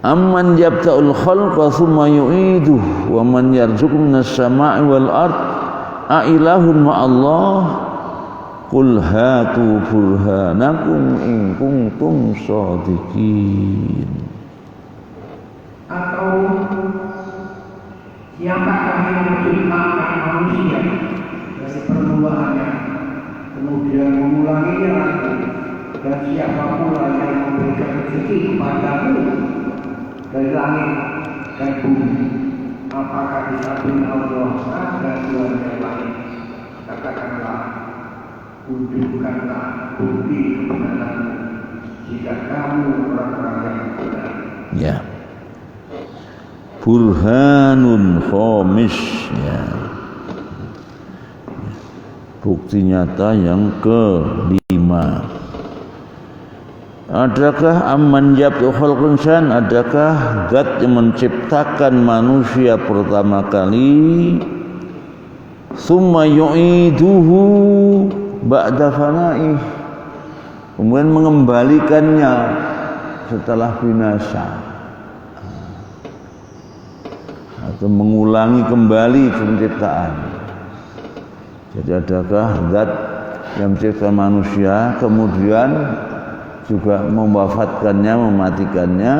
amman yabta'ul khalqa thumma yu'iduh wa man yarzuqu minas sama'i wal ard a'ilahun ma'allah qul hatu burhanakum in kuntum shadiqin. Atau siapakah yang menciptakan manusia dari permulaannya, kemudian mengulanginya lagi, dan siapa pula yang memberikan rezeki kepadamu dari langit dan bumi? Apakah di samping Allah ada Tuhan yang lain? Katakanlah, tunjukkanlah bukti kebenaranmu jika kamu orang-orang yang benar. Ya, burhanun khamis, ya, bukti nyata yang kelima. Adakah amman yabtu khalqan san, adakah zat yang menciptakan manusia pertama kali, summa yu'iduhu ba'da fanaih, kemudian mengembalikannya setelah binasa, atau mengulangi kembali penciptaan. Jadi adakah zat yang menciptakan manusia, kemudian juga mewafatkannya, mematikannya,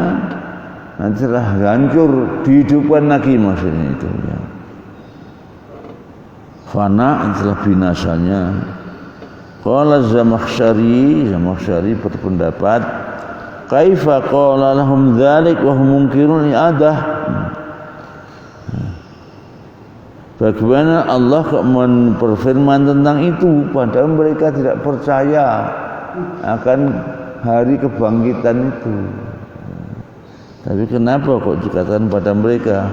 nanti telah hancur, dihidupkan lagi maksudnya itu ya. Fana itulah binasanya. Qala Zamakhsyari berpendapat, kaifa qala lahum dzalik wa hum munkirun i'adah. Bagaimana Allah berfirman tentang itu padahal mereka tidak percaya akan hari kebangkitan itu. Tapi kenapa kok dikatakan pada mereka?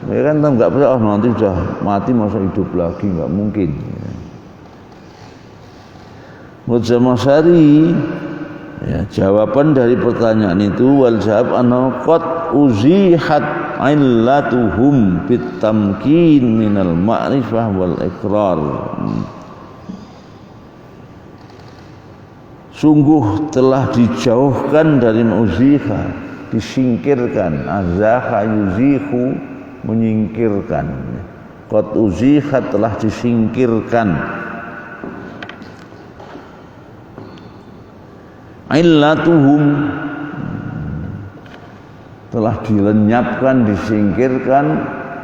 Mereka kan enggak percaya, nanti sudah mati masa hidup lagi, enggak mungkin. Menurut Zamakhsyari, ya, jawaban dari pertanyaan itu wal jawab anna qad uzihat illatuhum bitamkin minal ma'rifah wal ikrar. Sungguh telah dijauhkan dari uziha, disingkirkan. Azaha yuzihu, menyingkirkan. Qad uzihat telah disingkirkan. Illatuhum telah dilenyapkan, disingkirkan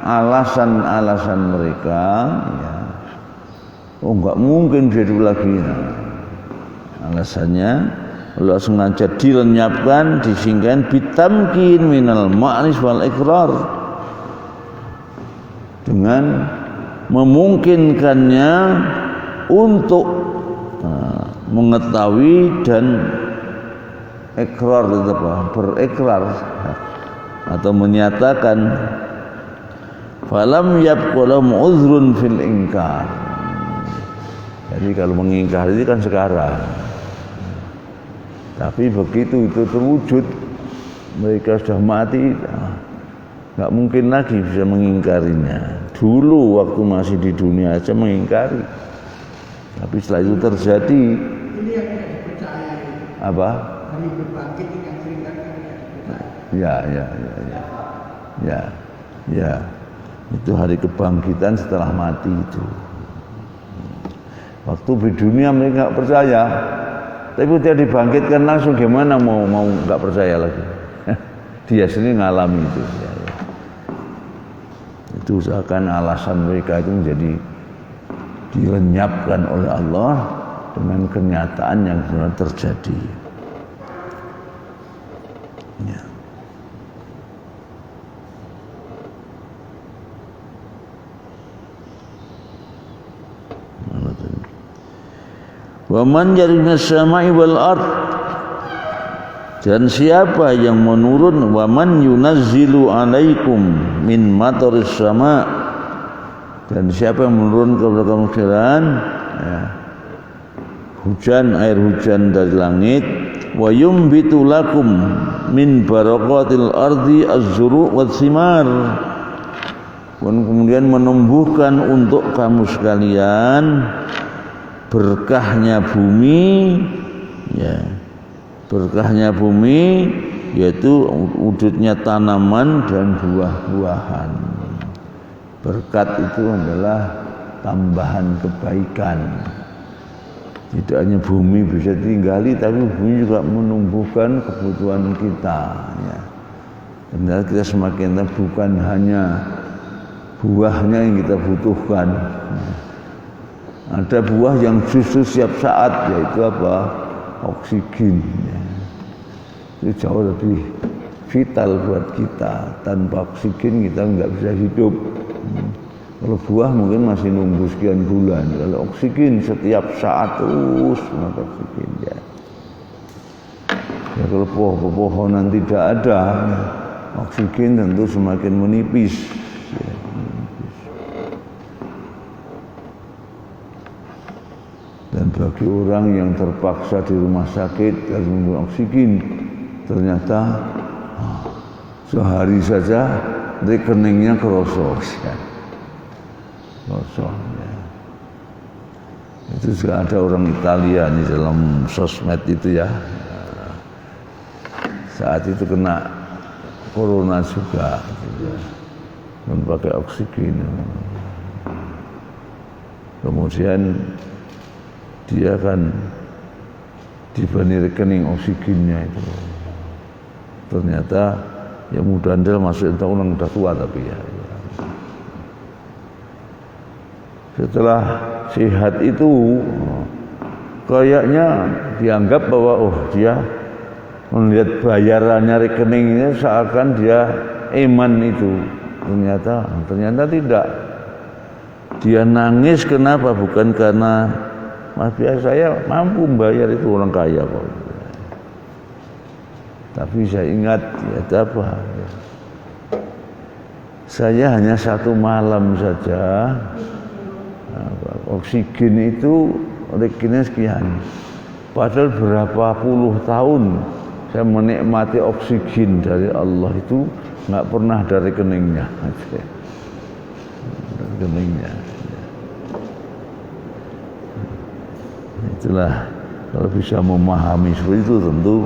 alasan-alasan mereka ya. Oh enggak mungkin jadi lagi nah. Alasannya Allah sengaja dilenyapkan, disingkirkan bitamkin minal ma'rif wal ikrar, dengan memungkinkannya untuk mengetahui dan ikrar, berikrar atau menyatakan falam yabqalahum uzrun fil ingkar. Jadi kalau mengingkar itu kan sekarang, tapi begitu itu terwujud mereka sudah mati, nggak mungkin lagi bisa mengingkarinya. Dulu waktu masih di dunia aja mengingkari, tapi setelah itu terjadi Ini yang tidak dipercaya itu. apa? Hari berbangkit ini yang sering kan tidak dipercaya. Ya. Itu hari kebangkitan setelah mati itu. Waktu di dunia mereka nggak percaya, tapi ketika dibangkitkan langsung gimana mau nggak percaya lagi? Dia sendiri ngalami itu. Ya. Itu seakan alasan mereka itu menjadi dilenyapkan oleh Allah dengan kenyataan yang benar terjadi. Ya. Wa man yarinas samai wal ard, dan siapa yang menurun, wa man yunazzilu alaikum min mataris sama, dan siapa yang menurun kepada kamu sekalian ya, hujan, air hujan dari langit, wa yumbitu lakum min barakatil ardi az-zuru' was simar, kemudian menumbuhkan untuk kamu sekalian berkahnya bumi ya, berkahnya bumi yaitu wujudnya tanaman dan buah-buahan. Berkat itu adalah tambahan kebaikan. Tidak hanya bumi bisa tinggali, tapi bumi juga menumbuhkan kebutuhan kita ya. Dan kita semakin bukan hanya buahnya yang kita butuhkan. Ada buah yang justru setiap saat, yaitu apa? Oksigen ya. Itu jauh lebih vital buat kita. Tanpa oksigen kita nggak bisa hidup. Kalau buah mungkin masih nunggu sekian bulan. Kalau oksigen setiap saat terus maka oksigen ya. Ya kalau pohon-pohonan tidak ada, oksigen tentu semakin menipis. Ya. Dan bagi orang yang terpaksa di rumah sakit harus minum oksigen, ternyata sehari saja rekeningnya kerosot ya. Ya. Itu juga ada orang Italia di dalam sosmed itu ya. Saat itu kena corona juga ya. Dan pakai oksigen. Kemudian dia kan dibani rekening oksigennya itu. Ternyata ya mudah-mudahan masuk entah orang udah tua tapi ya. Setelah sehat itu kayaknya dianggap bahwa dia melihat bayarannya rekeningnya seakan dia iman itu. Ternyata tidak. Dia nangis kenapa? Bukan karena Mas biasa saya mampu membayar itu orang kaya kok. Tapi saya ingat ya apa? Saya hanya satu malam saja oksigen itu rekeningnya sekian. Padahal berapa puluh tahun saya menikmati oksigen dari Allah itu nggak pernah ada rekeningnya. Rekeningnya. Itulah kalau bisa memahami seperti itu tentu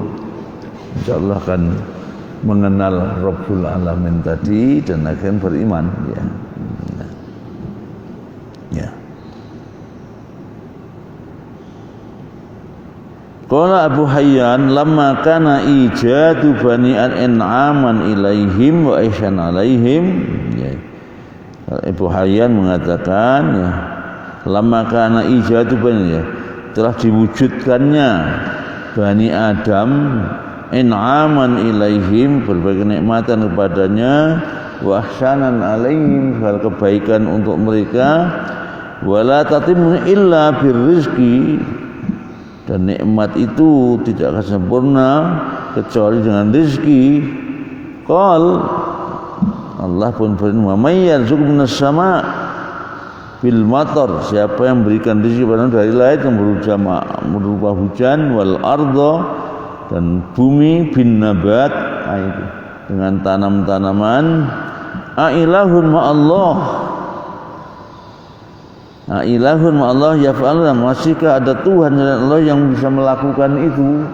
insya Allah akan mengenal Rabbul Alamin tadi dan akan beriman ya. Ya. Qala Abu Hayyan lamma kana ijadu bani an'aman ilaihim wa ihsan alaihim ya. Abu Hayyan mengatakan ya lamma kana ijadu bani ya telah diwujudkannya Bani Adam in'aman ilaihim berbagai nikmatan kepadanya wa ihsanan alaihim hal kebaikan untuk mereka wala tatimmu illa birrizqi dan nikmat itu tidak akan sempurna kecuali dengan rezeki. Qal Allah pun berfirman may yarzuqu minas sama' bil matar siapa yang memberikan rezeki pada dari langit yang berupa hujan wal ardo dan bumi bin nabat dengan tanam-tanaman ailahun ma'allah yaf'aluna masihkah ada Tuhan dan Allah yang bisa melakukan itu.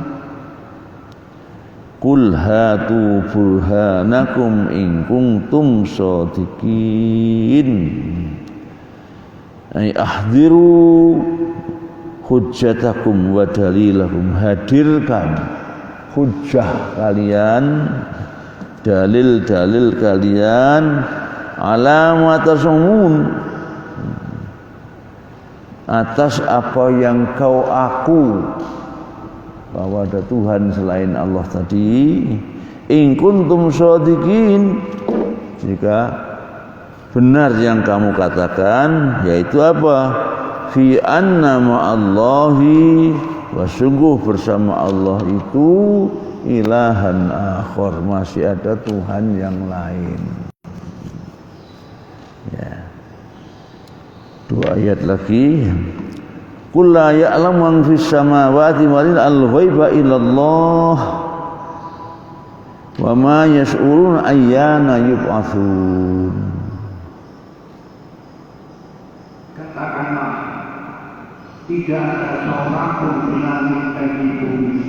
Qul hatu burhanakum in kuntum shadiqin ay ahdiru hujjatakum wa dalilakum hadirkan hujjah kalian dalil-dalil kalian alamat tasumun atas apa yang kau aku bahwa ada Tuhan selain Allah tadi in kuntum shadiqin jika benar yang kamu katakan yaitu apa fi anna ma'allahi wa sungguh bersama Allah itu ilahan akhar masih ada Tuhan yang lain ya. Dua ayat lagi qul la ya'lamu man fis samawati wal ghaiba illallah wa ma yash'uruna ayyana yub'atsun. Katakanlah tidak ada seorang pun di langit dan di bumi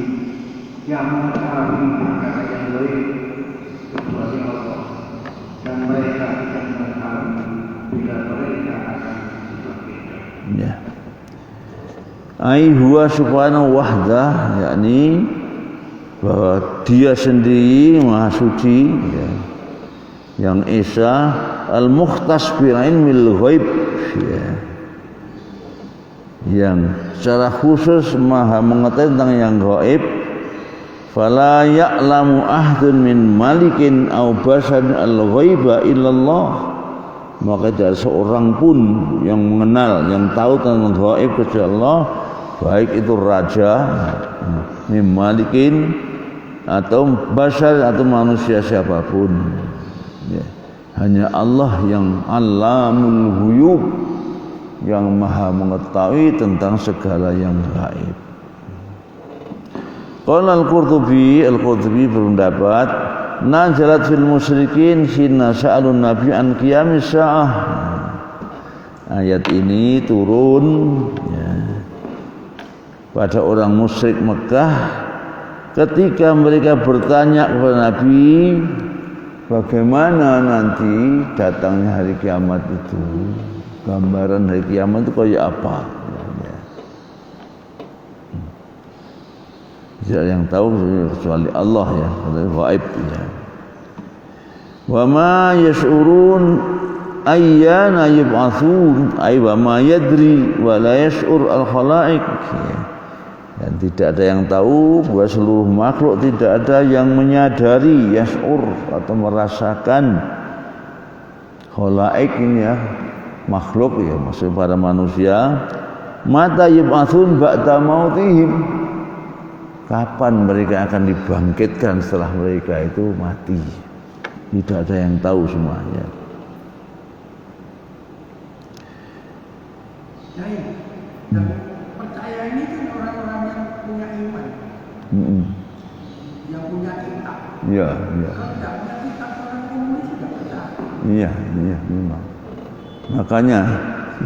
yang mengetahui perkara yang baik kecuali Allah dan mereka tidak mengetahui bila mereka akan dibangkitkan. Ya. Ai huwa subhanahu wahdah yakni bahwa dia sendiri maha suci ya. Yang esa al-mukhtas bi ilmil ghaib ya. Yang secara khusus maha mengetahui tentang yang gaib fala ya'lamu ahadun min malikin aw basarin al-ghaiba illallah maka tidak seorang pun yang mengenal yang tahu tentang gaib kecuali Allah baik itu raja min malikin atau basar atau manusia siapapun ya. Hanya Allah yang Allamul Ghuyub yang maha mengetahui tentang segala yang gaib. Qala Al-Qurtubi berpendapat nazalat fil musyrikin hina sa'alun nabi an qiyamis sa'ah. Ayat ini turun ya, pada orang musyrik Mekah ketika mereka bertanya kepada Nabi bagaimana nanti datangnya hari kiamat itu. Gambaran hari kiamat itu kayak apa ya. Tidak ada yang tahu kecuali Allah ya, gaib ya. Wa ma yash'urun ayyana yub'atsun, ay wa ma yadri wa la yash'ur al khalaiq. Dan tidak ada yang tahu bahwa seluruh makhluk tidak ada yang menyadari yash'ur atau merasakan khalaik ini ya, makhluk ya, maksudnya para manusia. Mata yub'atsun ba'da mautihim, kapan mereka akan dibangkitkan setelah mereka itu mati. Tidak ada yang tahu semuanya. Percaya ini kan orang-orang yang punya iman, yang punya kitab. Iya. Kalau tidak punya kitab, orang komunis tidak percaya. Iya, memang. Makanya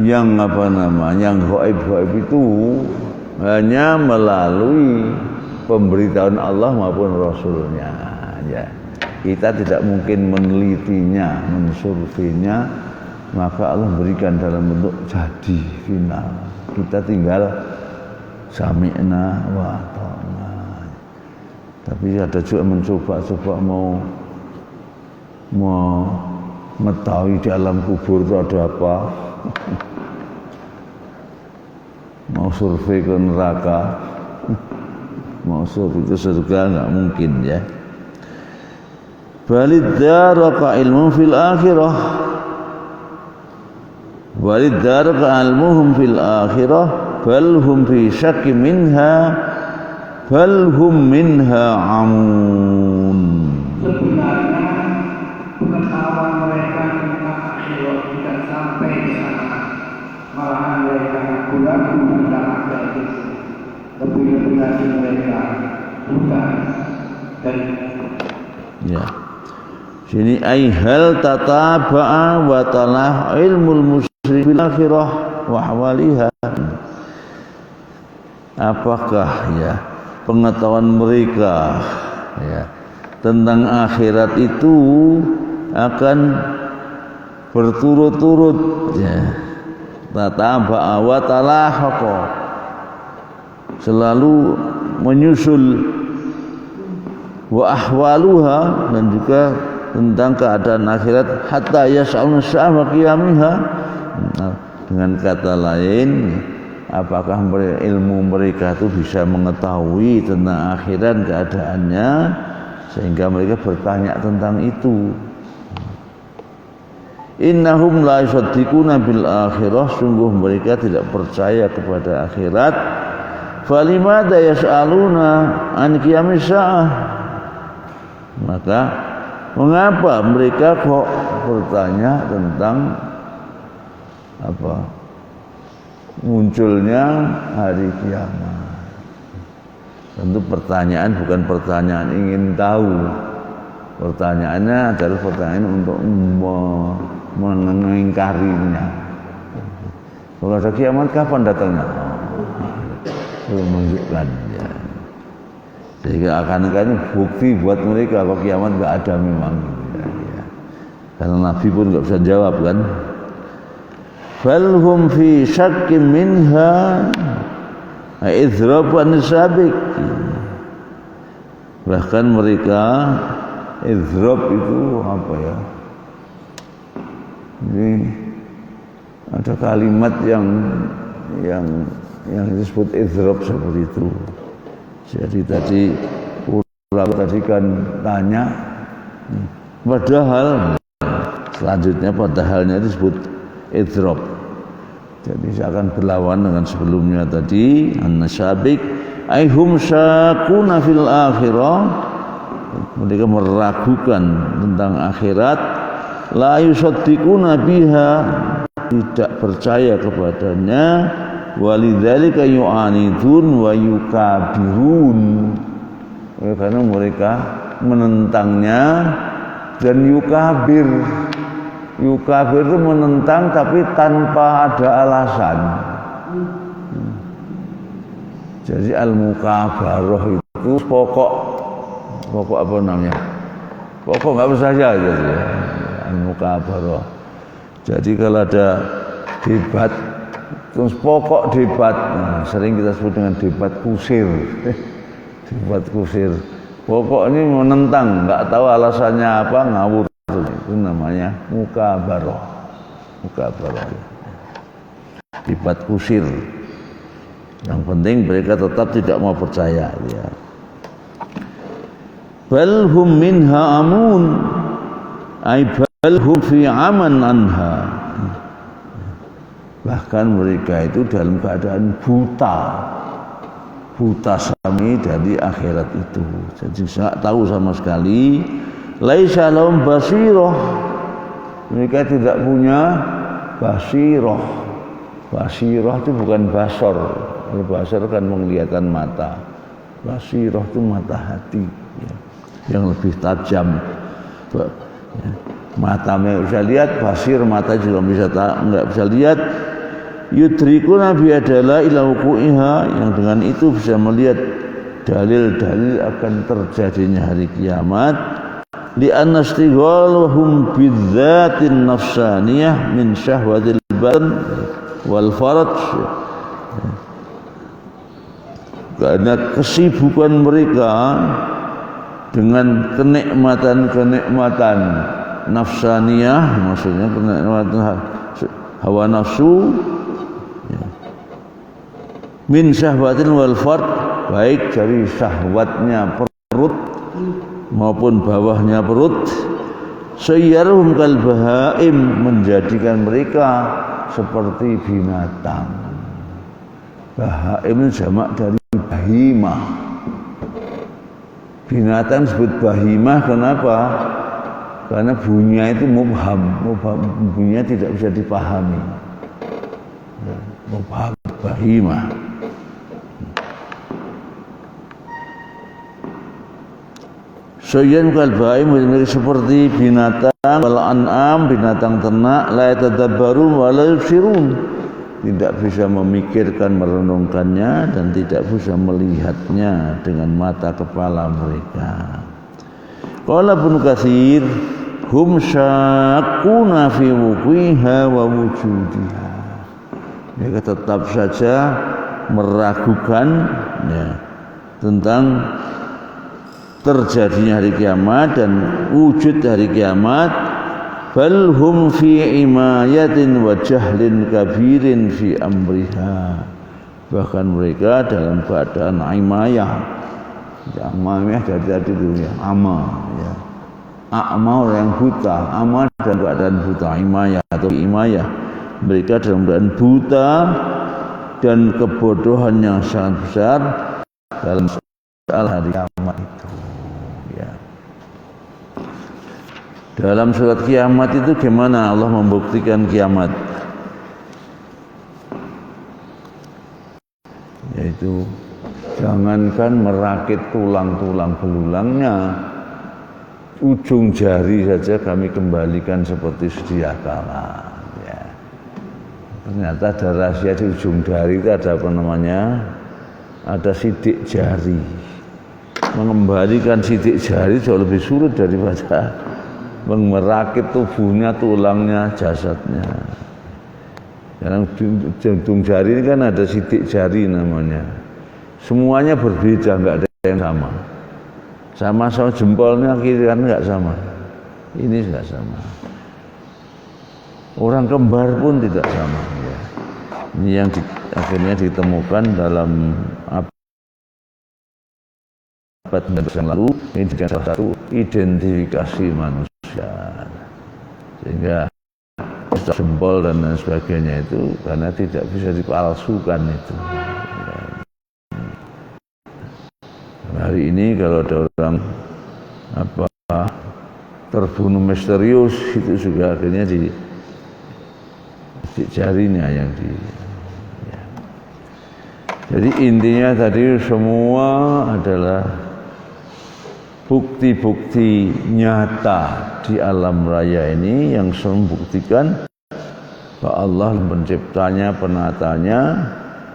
yang yang gaib itu hanya melalui pemberitahuan Allah maupun Rasulnya. Ya, kita tidak mungkin menelitinya, mensurveinya, maka Allah berikan dalam bentuk jadi final. Kita tinggal sami'na wa ta'na. Tapi ada juga mencoba-coba mau mengetahui di alam kubur itu ada apa. Mau survei ke neraka, mau survei ke surga, nggak mungkin ya. Baliddaraka ilmu fil akhirah, waliddaraka ilmuhum fil akhirah, bal hum fi syakki minha, bal hum minha amun. Sebenarnya pengetahuan mereka tentang akhirat tidak sampai di sana, malahan mereka ragu-ragu tentang akhirat itu. Lebih-lebih lagi mereka bukan dan ya. Sini ai hal tataba'a wa talah ilmul musyrik bil akhirah wa hawaliha. Apakah ya pengetahuan mereka ya tentang akhirat itu akan berturut-turut ya, tataba'a wa talahaqa, selalu menyusul, wa ahwaluha, dan juga tentang keadaan akhirat, hatta yas'aluna sya'wa qiyamiha. Dengan kata lain, apakah ilmu mereka itu bisa mengetahui tentang akhirat keadaannya sehingga mereka bertanya tentang itu. Innahum la yusaddiquna bil akhirah, sungguh mereka tidak percaya kepada akhirat. Falimada yas'aluna an qiyamis sa'ah, maka mengapa mereka kok bertanya tentang apa munculnya hari kiamat? Tentu pertanyaan bukan pertanyaan ingin tahu. Pertanyaannya adalah pertanyaan untuk mengingkarinya. Kalau ada kiamat kapan datangnya? Menunjukkan ya. Sehingga akan bukti buat mereka kalau kiamat nggak ada memang. Ya. Karena Nabi pun nggak bisa jawab kan. Falhum fi syakkim minha idzraban sabiq. Bahkan mereka idzrab itu apa ya? Ini ada kalimat yang disebut idzrab seperti itu. Jadi tadi ulama tadi kan tanya, padahal selanjutnya padahalnya disebut idzrab. Jadi akan berlawan dengan sebelumnya tadi an-nasabiq aihum syakuna fil akhirah, mereka meragukan tentang akhirat, la yusaddiquna biha, tidak percaya kepadanya, walidzalika yu'anidun wa yukabirun, karena mereka menentangnya dan yukabir. Yukabir itu menentang tapi tanpa ada alasan. Jadi al-mukabaroh itu pokok apa namanya? Pokok nggak percaya jadi ya. Al-mukabaroh. Jadi kalau ada debat, terus pokok debat, sering kita sebut dengan debat kusir. Sifat kusir. Pokok ini menentang, nggak tahu alasannya apa, ngawur. Itu namanya mukabaroh. Mukabaroh. Sifat kusir. Yang penting mereka tetap tidak mau percaya. Ya. Bal hum minha amun, ay bal hum fi aman anha. Bahkan mereka itu dalam keadaan buta sami dari akhirat itu. Jadi tidak tahu sama sekali. Laisa lahum basirah. Mereka tidak punya basirah. Basirah itu bukan basor. Basor kan menglihatan mata. Basirah itu mata hati ya, yang lebih tajam. Ya. Mata bisa lihat, basir mata juga enggak bisa lihat. Yudrikuna bi adalah ila wuqu'iha, yang dengan itu bisa melihat dalil-dalil akan terjadinya hari kiamat. Li anna istighalahum bidzatin nafsaniyah min syahwatil badan wal faraj. Karena kesibukan mereka dengan kenikmatan nafsaniyah, maksudnya kenikmatan hawa nafsu, min syahwatin wal fard, baik dari syahwatnya perut maupun bawahnya perut, sayyaruhum kal bahaim, menjadikan mereka seperti binatang. Bahaim jamak dari bahimah. Binatang disebut bahimah kenapa? Karena bunyinya itu mubham, bunyinya tidak bisa dipahami. Mubham, bahimah. Sayyan kal baim, seperti binatang wal an'am, binatang ternak, la yatadabbarun wa la yubsirun, tidak bisa memikirkan, merenungkannya, dan tidak bisa melihatnya dengan mata kepala mereka. Qala Ibnu Katsir, hum syakuna fi wuqiha wa wujudiha. Mereka tetap saja meragukan ya, tentang terjadinya hari kiamat dan wujud hari kiamat. Bal hum fi imayatin wa jahlin kabirin fi amriha. Bahkan mereka dalam keadaan imayah. Imayah dari itu ya, ama ya. A'ma orang yang buta, ama dalam keadaan buta, imayah atau imayah. Mereka dalam keadaan buta dan kebodohan yang sangat besar dalam soal hari kiamat itu. Ya. Dalam surat kiamat itu gimana Allah membuktikan kiamat? Yaitu jangankan merakit tulang-tulang belulangnya, ujung jari saja kami kembalikan seperti sedia kala. Ya. Ternyata ada rahasia di ujung jari itu, ada apa namanya? Ada sidik jari. Mengembalikan sidik jari jauh lebih sulit daripada merakit tubuhnya, tulangnya, jasadnya. Karena ujung jari ini kan ada sidik jari namanya. Semuanya berbeda, nggak ada yang sama. Sama jempolnya kiri kan nggak sama. Ini nggak sama. Orang kembar pun tidak sama. Ya. Ini yang akhirnya ditemukan dalam abad yang lalu. Ini salah satu identifikasi manusia. Sehingga jempol dan lain sebagainya itu karena tidak bisa dipalsukan itu. Hari ini kalau ada orang terbunuh misterius itu juga akhirnya di jarinya yang di. Ya. Jadi intinya tadi semua adalah bukti-bukti nyata di alam raya ini yang membuktikan bahwa Allah penciptanya, penatanya,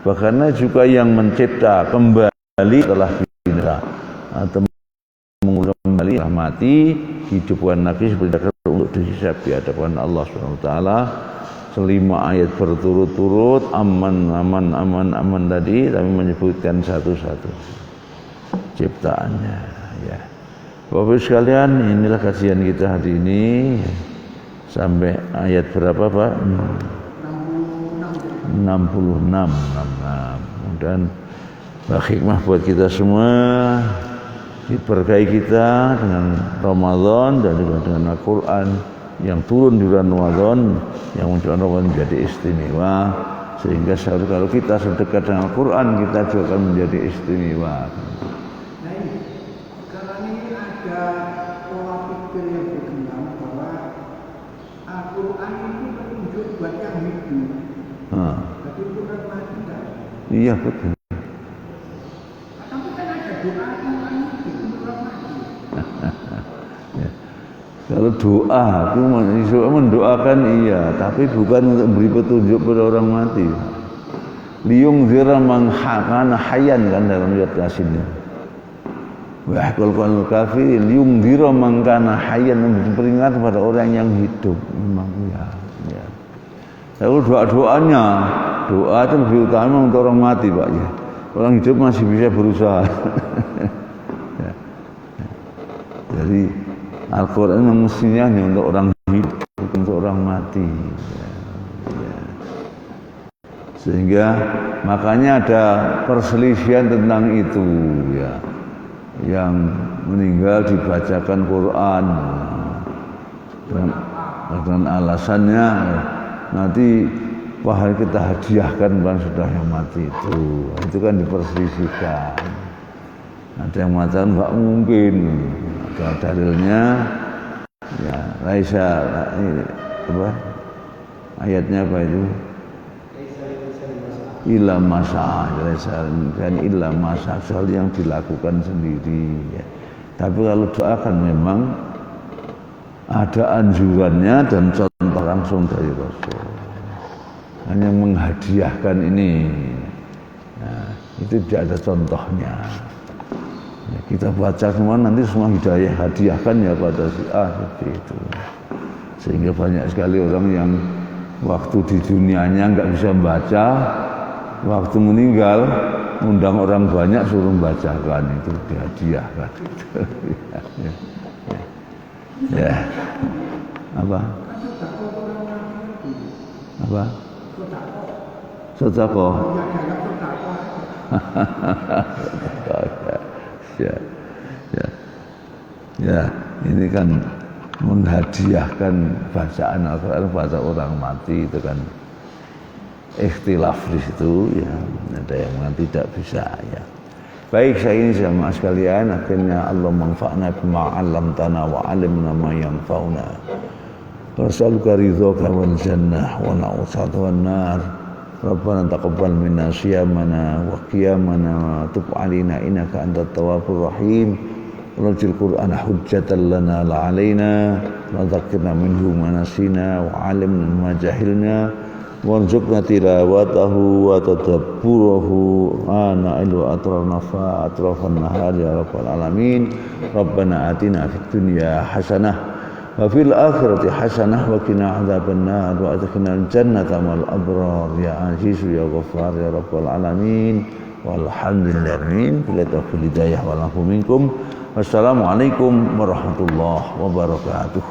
bahkan juga yang mencipta kembali telah binasa atau mengulang kembali mati, hidupkan lagi seperti untuk dihisab di hadapan Allah SWT. 5 ayat berturut-turut aman tadi, tapi menyebutkan satu-satu. ciptaannya ya. Bapak sekalian, inilah kajian kita hari ini sampai ayat berapa Pak? 66. Mudah-mudahan hikmah buat kita semua, diberkahi kita dengan Ramadan dan juga dengan Al-Quran yang turun di bulan Ramadan, yang menjadikan Ramadan menjadi istimewa, sehingga kalau kita sedekat dengan Al-Quran, kita juga akan menjadi istimewa. Nah ini, sekarang ini ada pola pikir yang berkembang bahwa Al-Quran itu petunjuk buat yang hidup. Tapi bukan mati kan? Iya betul. Tapi kan ada doa Al-Quran itu untuk orang mati. Kalau doa itu mendoakan iya, tapi bukan untuk beri petunjuk pada orang mati. Liyung zira manghakana hayyan kan dalam ayat Yasinnya. Wa qul kafir liyung zira mangkana hayyan, memberi pada orang yang hidup. Memang ya. Lalu doa-doanya, doa itu lebih utama untuk orang mati Pak ya. Orang hidup masih bisa berusaha. Ya. Jadi Al-Quran mestinya hanya untuk orang hidup, bukan untuk orang mati. Ya. Sehingga makanya ada perselisihan tentang itu ya. Yang meninggal dibacakan Quran dengan alasannya nanti pahala kita hadiahkan bukan sudah yang mati itu kan diperselisihkan. Ada yang mengatakan nggak mungkin, ada dalilnya ya laisa ini apa ayatnya apa itu illa masa kan illa masa soal yang dilakukan sendiri ya. Tapi kalau doakan memang ada anjurannya dan contoh langsung dari Rasul. Hanya menghadiahkan ini, nah, itu tidak ada contohnya. Ya, kita baca semua nanti semua hidayah hadiahkan ya pada si A seperti itu. Sehingga banyak sekali orang yang waktu di dunianya nggak bisa baca, waktu meninggal undang orang banyak suruh membacakan itu dihadiahkan. Ya. Apa? Sedekah. Ya, ini kan menghadiahkan bacaan Al-Quran pada orang mati itu kan ikhtilaf di situ ya. Ada yang tidak bisa ya. Baik, saya ini jamaah sekalian, akhirnya Allah manfa'na bima 'allamtana wa 'allimna ma yanfa'una. Rasulullah ridhoka wal jannah wa na'udzubika wan nar. Rabbana taqabbal minna siyamana wa qiyamana wa tub 'alaina innaka antat tawwabur rahim. Waj'al Qur'ana hujjatan lana la 'alaina wa dzakkirna minhu ma nasina wa 'allimna ma jahilna warzuqna tilawatahu wa tadabburahu ana ilu atrafan nahar ya rabbal alamin. Rabbana atina fid dunya hasanah wa fil akhirati hasanah wa qina adzabannar wa adkhilnal jannata ma'al abrar ya aziz ya ghaffar ya rabbal alamin. Walhamdulillahi bila taufiq hidayah wal afu minkum. Wassalamualaikum warahmatullahi wabarakatuh.